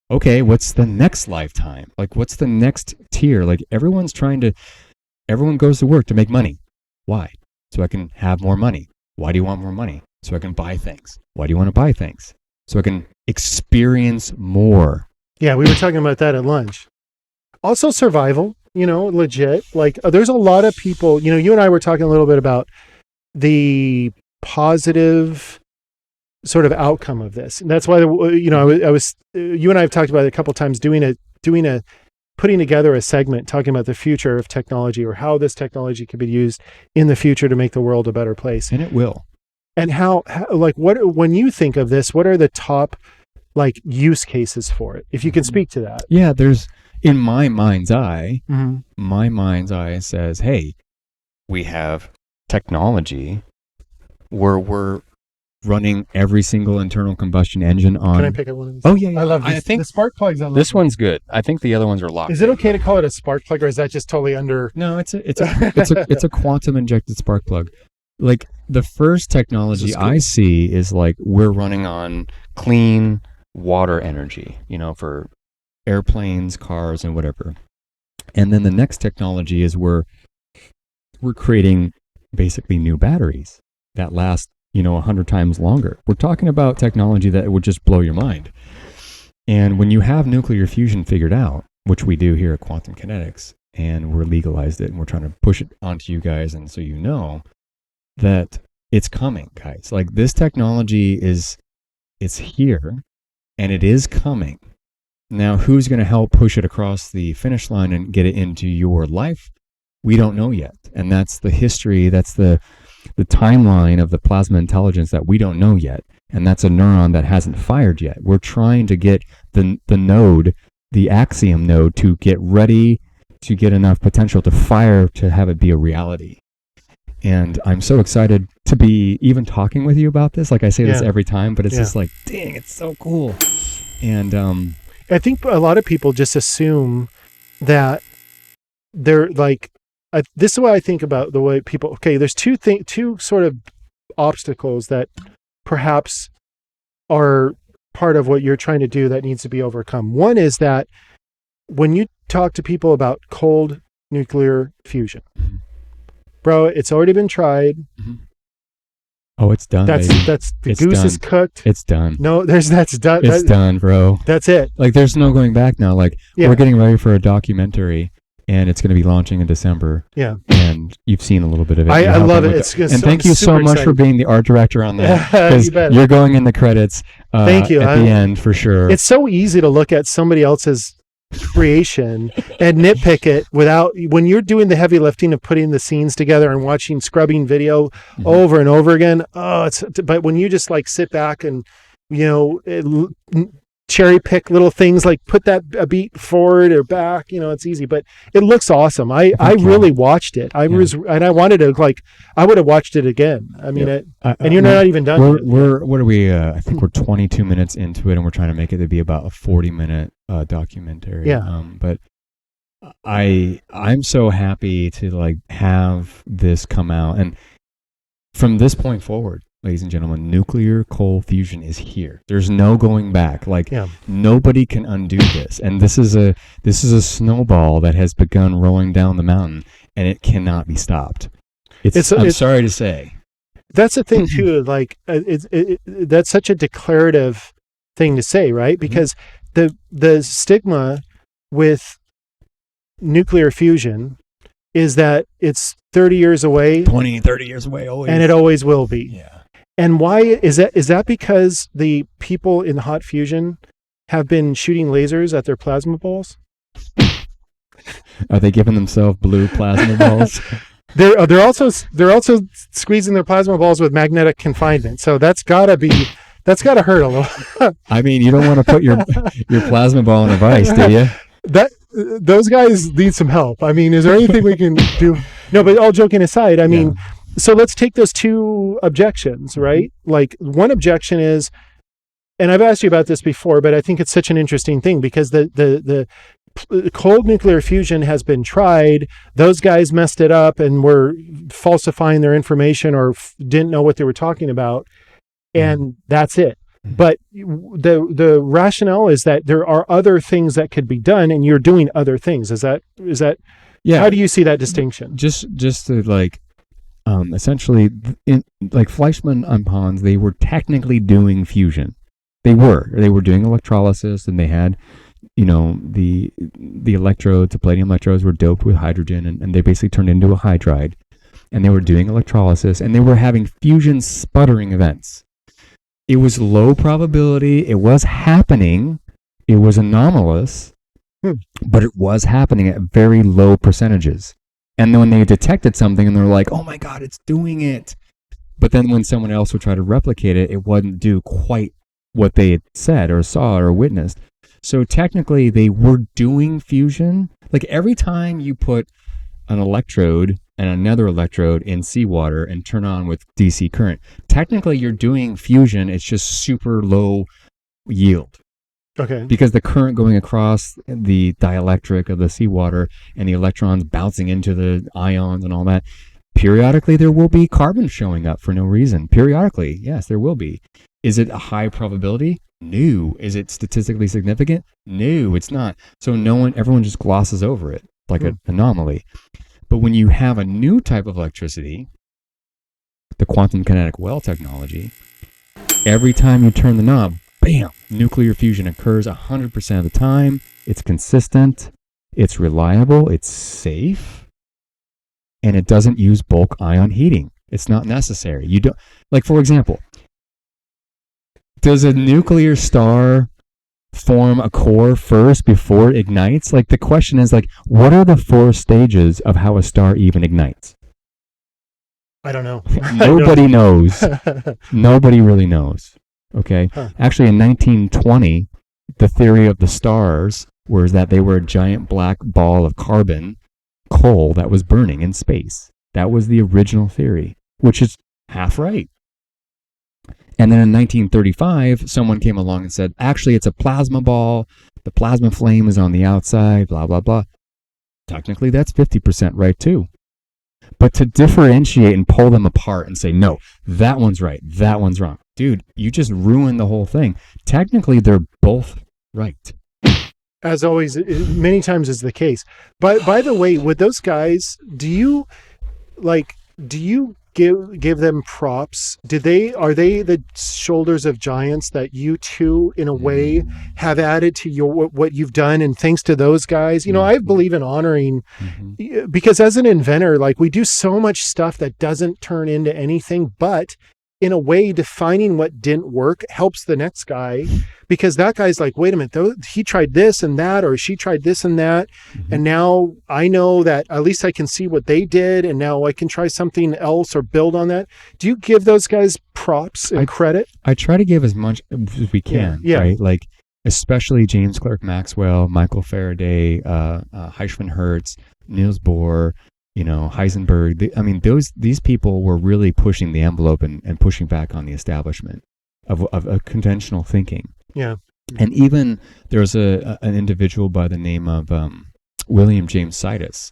okay, what's the next lifetime? Like, what's the next tier? Like, everyone goes to work to make money. Why? So I can have more money. Why do you want more money? So I can buy things. Why do you want to buy things? So I can experience more. Yeah, we were talking about that at lunch. Also survival, legit. Like there's a lot of people, you and I were talking a little bit about the positive sort of outcome of this. And that's why, I was you and I have talked about it a couple of times, putting together a segment talking about the future of technology, or how this technology could be used in the future to make the world a better place. And it will. And how when you think of this, what are the top use cases for it, if you can speak to that? Yeah, there's in my mind's eye, Mhm. my mind's eye says, hey, we have technology where we're running every single internal combustion engine on. Can I pick up one of these? Oh, yeah. I love this. I think the spark plugs. I love this them. one's good. I think the other ones are locked. Is it okay to call it a spark plug, or is that just totally under? No, it's a quantum injected spark plug. Like the first technology cool. I see is like we're running on clean water energy, for airplanes, cars, and whatever. And then the next technology is we're creating basically new batteries that last 100 times longer. We're talking about technology that would just blow your mind. And when you have nuclear fusion figured out, which we do here at Quantum Kinetics, and we're legalized it and we're trying to push it onto you guys, and so that it's coming, guys. Like this technology it's here and it is coming. Now, who's going to help push it across the finish line and get it into your life? We don't know yet. And that's the history, that's the timeline of the plasma intelligence that we don't know yet. And that's a neuron that hasn't fired yet. We're trying to get the node, the axiom node, to get ready to get enough potential to fire to have it be a reality. And I'm so excited to be even talking with you about this. Like I say this every time, but it's just like, dang, it's so cool. And I think a lot of people just assume that they're like, this is what I think about the way people, okay, there's two sort of obstacles that perhaps are part of what you're trying to do that needs to be overcome. One is that when you talk to people about cold nuclear fusion, bro, it's already been tried. Oh, it's done. That's the it's goose done. is cooked. It's done. No, that's done. It's done, bro. That's it. Like there's no going back now. Like we're getting ready for a documentary, and it's going to be launching in December. Yeah. And you've seen a little bit of it. I love it. And thank you so much for being the art director on that. Because you're going in the credits. Thank you. At the end for sure. It's so easy to look at somebody else's creation and nitpick it when you're doing the heavy lifting of putting the scenes together and watching scrubbing video over and over again. But when you just like sit back and cherry pick little things, like put that a beat forward or back, it's easy, but it looks awesome. I really watched it. I wanted to, I would have watched it again. I mean, and you're not even done. What are we? I think we're 22 minutes into it, and we're trying to make it to be about a 40-minute documentary. Yeah. But I'm so happy to have this come out, and from this point forward, ladies and gentlemen, nuclear cold fusion is here. There's no going back. Nobody can undo this. And this is a snowball that has begun rolling down the mountain, and it cannot be stopped. I'm sorry to say. That's the thing too. That's such a declarative thing to say, right? Because the stigma with nuclear fusion is that it's 30 years away, 20, 30 years away, always, and it always will be. Yeah. And why is that? Is that because the people in hot fusion have been shooting lasers at their plasma balls? Are they giving themselves blue plasma balls? They're also squeezing their plasma balls with magnetic confinement. So that's gotta hurt a little. I mean, you don't want to put your plasma ball in a vice, do you? Those guys need some help. I mean, is there anything we can do? No, but all joking aside, I mean, so let's take those two objections, right? Like one objection is, and I've asked you about this before, but I think it's such an interesting thing because the cold nuclear fusion has been tried. Those guys messed it up and were falsifying their information or didn't know what they were talking about. And that's it. But the rationale is that there are other things that could be done, and you're doing other things. Is that? Yeah. How do you see that distinction? Just to essentially, Fleischmann and Pons, they were technically doing fusion. They were doing electrolysis, and they had, the electrodes, the palladium electrodes were doped with hydrogen, and they basically turned into a hydride, and they were doing electrolysis, and they were having fusion sputtering events. It was low probability. It was happening. It was anomalous, but it was happening at very low percentages. And then when they detected something and they're like, oh my God, it's doing it. But then when someone else would try to replicate it, it wouldn't do quite what they had said or saw or witnessed. So technically they were doing fusion. Like every time you put an electrode and another electrode in seawater and turn on with DC current, technically you're doing fusion. It's just super low yield. Okay. Because the current going across the dielectric of the seawater and the electrons bouncing into the ions and all that, periodically there will be carbon showing up for no reason. Periodically, yes, there will be. Is it a high probability? No. Is it statistically significant? No, it's not. So everyone just glosses over it like an anomaly. But when you have a new type of electricity, the Quantum Kinetic Well technology, every time you turn the knob, bam, nuclear fusion occurs 100% of the time. It's consistent, it's reliable, it's safe, and it doesn't use bulk ion heating. It's not necessary. You don't, like, for example, does a nuclear star form a core first before it ignites? Like, the question is, like, what are the 4 stages of how a star even ignites? I don't know. Nobody knows. Nobody really knows. Okay. Huh. Actually, in 1920, the theory of the stars was that they were a giant black ball of carbon coal that was burning in space. That was the original theory, which is half right. And then in 1935, someone came along and said, actually, it's a plasma ball. The plasma flame is on the outside, blah, blah, blah. Technically, that's 50% right, too. But to differentiate and pull them apart and say, no, that one's right, that one's wrong. Dude, you just ruined the whole thing. Technically, they're both right. As always, many times is the case. But by the way, with those guys, do you give them props? Are they the shoulders of giants that you too, in a way, have added to what you've done? And thanks to those guys, I believe in honoring, because as an inventor, like, we do so much stuff that doesn't turn into anything, but in a way, defining what didn't work helps the next guy, because that guy's like, wait a minute, he tried this and that, or she tried this and that. And now I know that at least I can see what they did, and now I can try something else or build on that. Do you give those guys props and credit? I try to give as much as we can, right? Like, especially James Clerk Maxwell, Michael Faraday, Heishman Hertz, Niels Bohr, Heisenberg. These people were really pushing the envelope and pushing back on the establishment of conventional thinking. Yeah. And even there's an individual by the name of William James Sidis.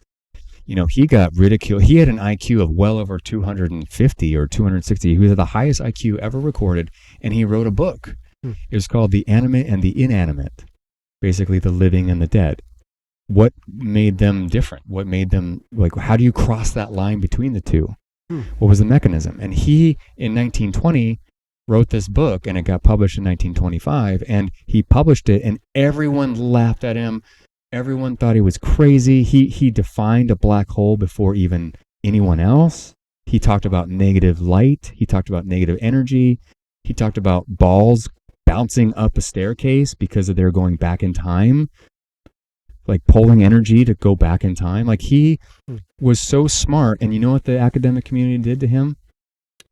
He got ridiculed. He had an IQ of well over 250 or 260. He was the highest IQ ever recorded, and he wrote a book. It was called The Animate and the Inanimate, basically the living and the dead. What made them different? What made them, like, how do you cross that line between the two? What was the mechanism? And he, in 1920, wrote this book, and it got published in 1925, and he published it, and everyone laughed at him. Everyone thought he was crazy. He defined a black hole before even anyone else. He talked about negative light. He talked about negative energy. He talked about balls bouncing up a staircase because they're going back in time, like pulling energy to go back in time. Like, he was so smart. And you know what the academic community did to him?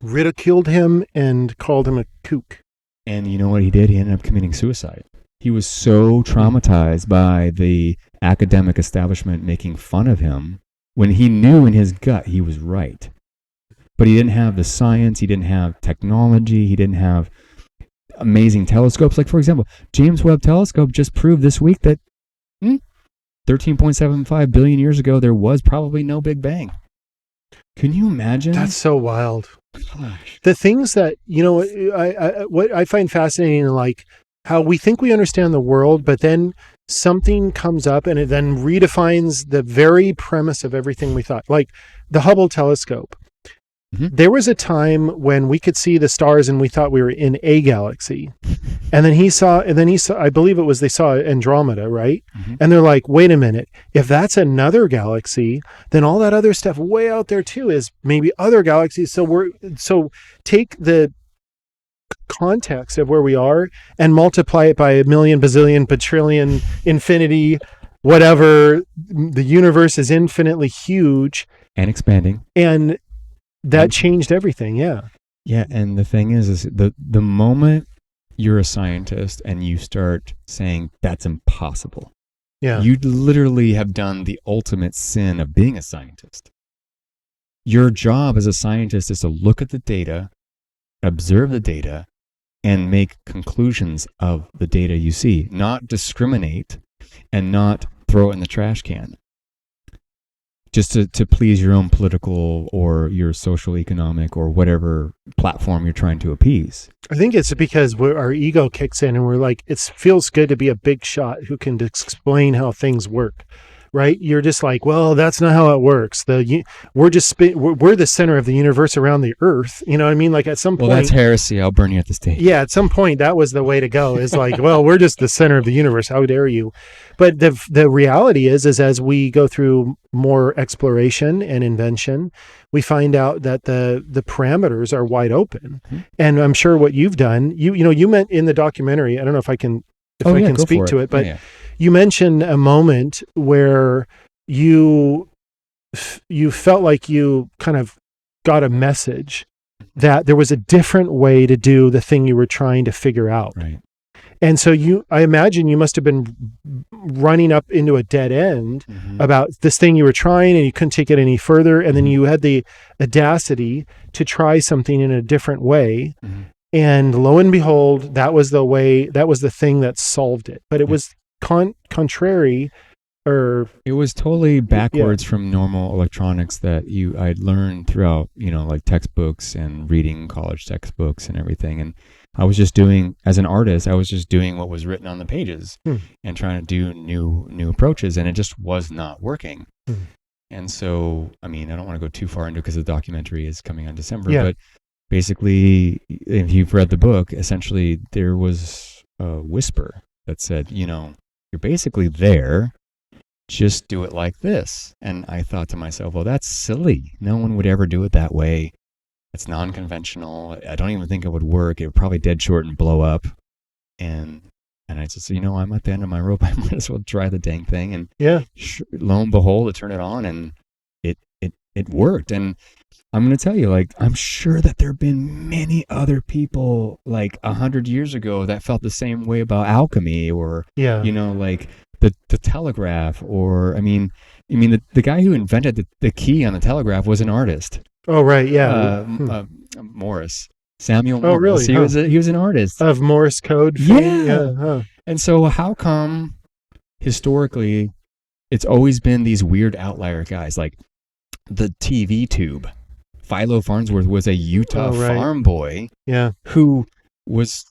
Ridiculed him and called him a kook. And you know what he did? He ended up committing suicide. He was so traumatized by the academic establishment making fun of him when he knew in his gut he was right. But he didn't have the science, he didn't have technology, he didn't have amazing telescopes. Like, for example, James Webb Telescope just proved this week that 13.75 billion years ago, there was probably no Big Bang. Can you imagine? That's so wild. Gosh. The things that, what I find fascinating, like how we think we understand the world, but then something comes up and it then redefines the very premise of everything we thought. Like the Hubble telescope. There was a time when we could see the stars and we thought we were in a galaxy. And then he saw, I believe they saw Andromeda, right? And they're like, wait a minute, if that's another galaxy, then all that other stuff way out there too is maybe other galaxies. So take the context of where we are and multiply it by a million, bazillion, quadrillion, infinity, whatever. The universe is infinitely huge. And expanding. And that changed everything. Yeah. Yeah. And the thing is the moment you're a scientist and you start saying that's impossible, Yeah. you literally have done the ultimate sin of being a scientist. Your job as a scientist is to look at the data, observe the data, and make conclusions of the data you see, not discriminate and not throw it in the trash can just to please your own political or your social, economic, or whatever platform you're trying to appease. I think it's because our ego kicks in and we're like, it feels good to be a big shot who can explain how things work. Right? You're just like, well, that's not how it works. We're the center of the universe around the earth. You know what I mean? Like at some point, well, that's heresy. I'll burn you at the stake. Yeah, at some point that was the way to go. Is like, well, we're just the center of the universe. How dare you? But the reality is as we go through more exploration and invention, we find out that the parameters are wide open. Mm-hmm. And I'm sure what you've done, you meant in the documentary. I don't know if I can speak to it, but. Yeah. You mentioned a moment where you felt like you kind of got a message that there was a different way to do the thing you were trying to figure out. Right. And so I imagine you must have been running up into a dead end about this thing you were trying and you couldn't take it any further. And then you had the audacity to try something in a different way. Mm-hmm. And lo and behold, that was the thing that solved it. But it was contrary, or it was totally backwards from normal electronics that I'd learned throughout, like textbooks and reading college textbooks and everything. And I was just doing, as an artist, I was just doing what was written on the pages and trying to do new approaches, and it just was not working. And so, I mean, I don't want to go too far into it because the documentary is coming on December, but basically, if you've read the book, essentially there was a whisper that said, you're basically there, just do it like this. And I thought to myself, well, that's silly. No one would ever do it that way. It's non-conventional. I don't even think it would work. It would probably dead short and blow up. And I just said, I'm at the end of my rope. I might as well try the dang thing. And lo and behold, I turned it on and it worked. And I'm going to tell you, I'm sure that there have been many other people 100 years ago that felt the same way about alchemy or, the telegraph, or, the guy who invented the key on the telegraph was an artist. Oh, right. Yeah. Morse. Samuel Morse. Oh, really? He was an artist. Of Morse code fame? Yeah. And so how come historically it's always been these weird outlier guys, like the TV tube? Philo Farnsworth was a Utah farm boy who was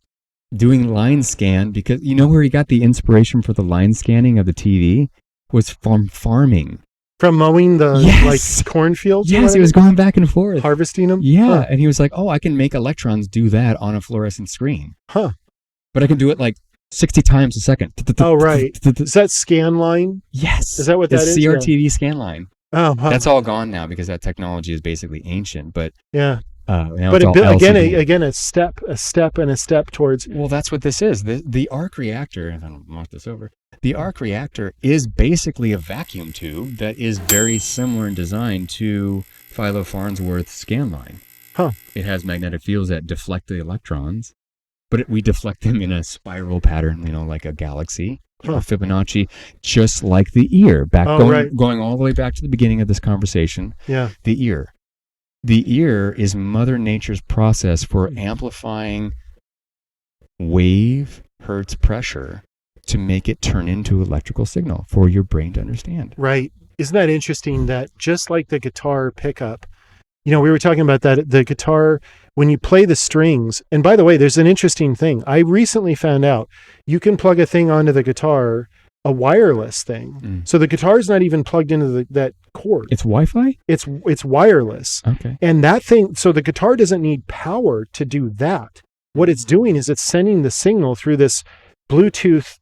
doing line scan because where he got the inspiration for the line scanning of the TV was from farming. From mowing the cornfields? Yes, he was going back and forth. Harvesting them? Yeah, and he was like, I can make electrons do that on a fluorescent screen. Huh. But I can do it 60 times a second. Oh, right. Is that scan line? Yes. Is that what that is? The CRTV scan line. Oh, huh. That's all gone now because that technology is basically ancient. But now but again, a step and a step towards. Well, that's what this is. The ARC reactor. If I don't mark this over, the ARC reactor is basically a vacuum tube that is very similar in design to Philo Farnsworth's scan line. Huh. It has magnetic fields that deflect the electrons, but we deflect them in a spiral pattern, like a galaxy. Fibonacci, just like the ear. Going all the way back to the beginning of this conversation. Yeah. The ear. The ear is Mother Nature's process for amplifying wave hertz pressure to make it turn into electrical signal for your brain to understand. Right. Isn't that interesting that just like the guitar pickup, we were talking about that, the guitar, when you play the strings, and by the way, there's an interesting thing. I recently found out you can plug a thing onto the guitar, a wireless thing. So the guitar is not even plugged into that cord. It's Wi-Fi? It's wireless. Okay. And that thing, so the guitar doesn't need power to do that. What it's doing is it's sending the signal through this Bluetooth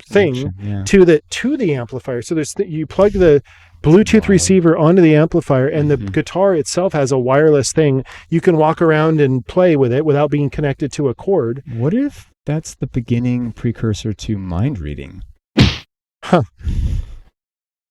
thing to the amplifier. So you plug the Bluetooth receiver onto the amplifier, and the guitar itself has a wireless thing. You can walk around and play with it without being connected to a cord. What if that's the beginning precursor to mind reading? Huh.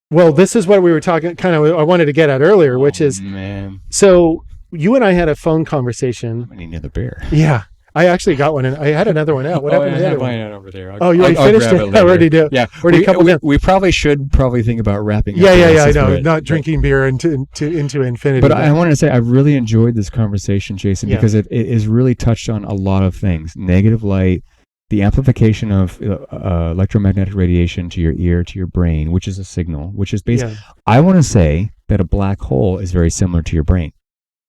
Well, this is what we were talking, I wanted to get at earlier, which is, man. So you and I had a phone conversation. I need another beer. Yeah. I actually got one, and I had another one out. What happened to the other one? mine over there. Oh, you already finished grab it? later. I already do. Yeah, Already a couple down. we probably should think about wrapping up. Yeah, this I is know. good. Not drinking beer into infinity. But I wanted to say I really enjoyed this conversation, Jason, Yeah. because it is really touched on a lot of things. Negative light, the amplification of electromagnetic radiation to your ear, to your brain, which is a signal, which is basically, I want to say that a black hole is very similar to your brain.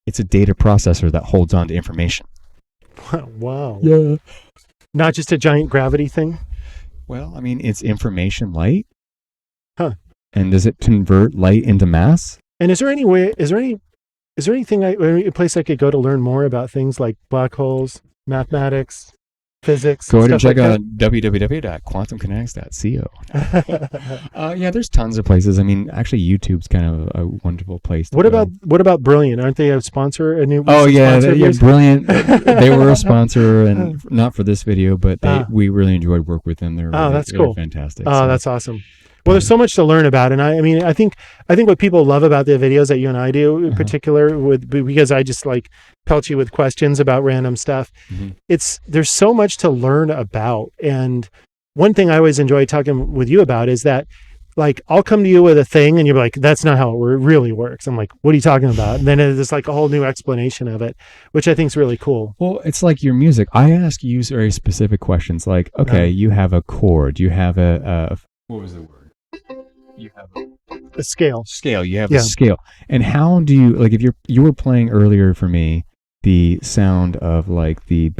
It's a data processor that holds on to information. Wow. Yeah. Not just a giant gravity thing? Well, I mean, it's information light. Huh. And does it convert light into mass? And is there any place I could go to learn more about things like black holes, mathematics, physics? Go ahead and check like out www.quantumkinetics.co. Yeah, there's tons of places. I mean, actually, YouTube's kind of a wonderful place. What about Brilliant? Aren't they a sponsor? Brilliant. They were a sponsor, and not for this video, but we really enjoyed work with them. They're that's cool, fantastic. Oh, that's awesome. Well, there's so much to learn about, and I think what people love about the videos that you and I do, in particular, because I just like pelt you with questions about random stuff. There's so much to learn about, and one thing I always enjoy talking with you about is that, like, I'll come to you with a thing, and you're like, "That's not how it really works." I'm like, "What are you talking about?" And then there's like a whole new explanation of it, which I think is really cool. Well, it's like your music. I ask you very specific questions, like, okay, you have a chord, you have a what was the word? You have a scale. You have a scale. And how do you, like, if you were playing earlier for me the sound of like the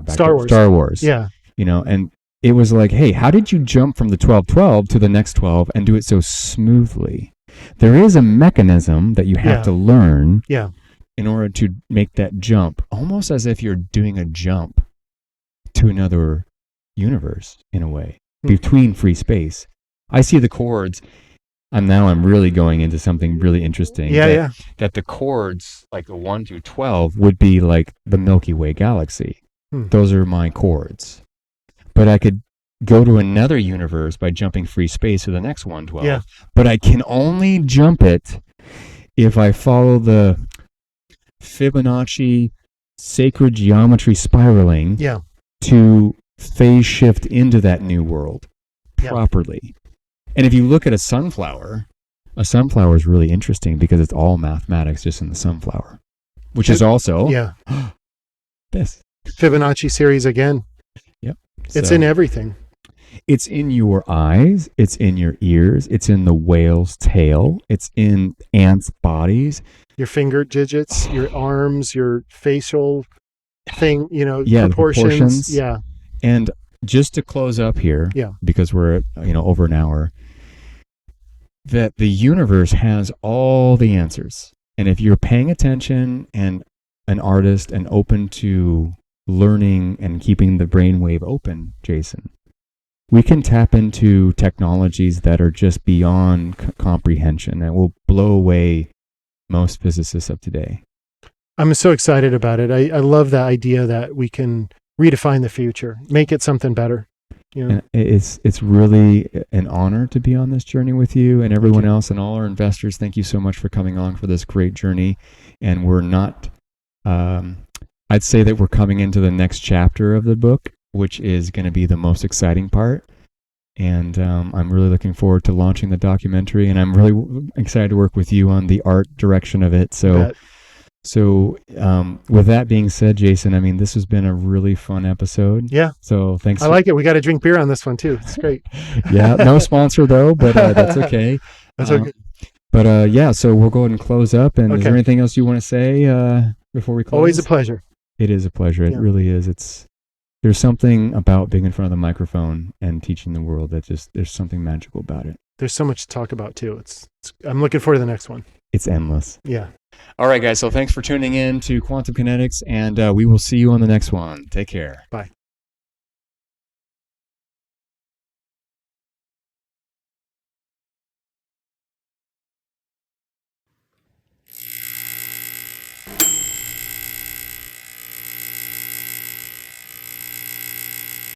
Star Wars. Yeah. You know, and it was like, hey, how did you jump from the 12-12 to the next 12 and do it so smoothly? There is a mechanism that you have to learn in order to make that jump, almost as if you're doing a jump to another universe in a way, between free space. I see the chords. I'm really going into something really interesting. That the chords, like the 1 through 12, would be like the Milky Way galaxy. Those are my chords. But I could go to another universe by jumping free space to the next 112. Yeah. But I can only jump it if I follow the Fibonacci sacred geometry spiraling to phase shift into that new world properly. And if you look at a sunflower is really interesting because it's all mathematics just in the sunflower, which is also this Fibonacci series again. Yep. It's in everything. It's in your eyes. It's in your ears. It's in the whale's tail. It's in ants' bodies. Your finger digits, your arms, your facial thing, proportions. Yeah. And just to close up here, because we're at, over an hour, that the universe has all the answers. And if you're paying attention and an artist and open to learning and keeping the brainwave open, Jason, we can tap into technologies that are just beyond comprehension and will blow away most physicists of today. I'm so excited about it. I love the idea that we can redefine the future, make it something better. And it's really an honor to be on this journey with you and everyone else and all our investors. Thank you so much for coming on for this great journey. And we're not, I'd say that we're coming into the next chapter of the book, which is going to be the most exciting part. And I'm really looking forward to launching the documentary, and I'm really excited to work with you on the art direction of it. So with that being said, Jason, I mean, this has been a really fun episode. Yeah. So thanks. I like it. We got to drink beer on this one too. It's great. No sponsor though, but that's okay. That's okay. But so we'll go ahead and close up. And is there anything else you want to say before we close? Always a pleasure. It is a pleasure. It really is. There's something about being in front of the microphone and teaching the world that there's something magical about it. There's so much to talk about too. I'm looking forward to the next one. It's endless. Yeah. All right, guys. So thanks for tuning in to Quantum Kinetics, and we will see you on the next one. Take care. Bye.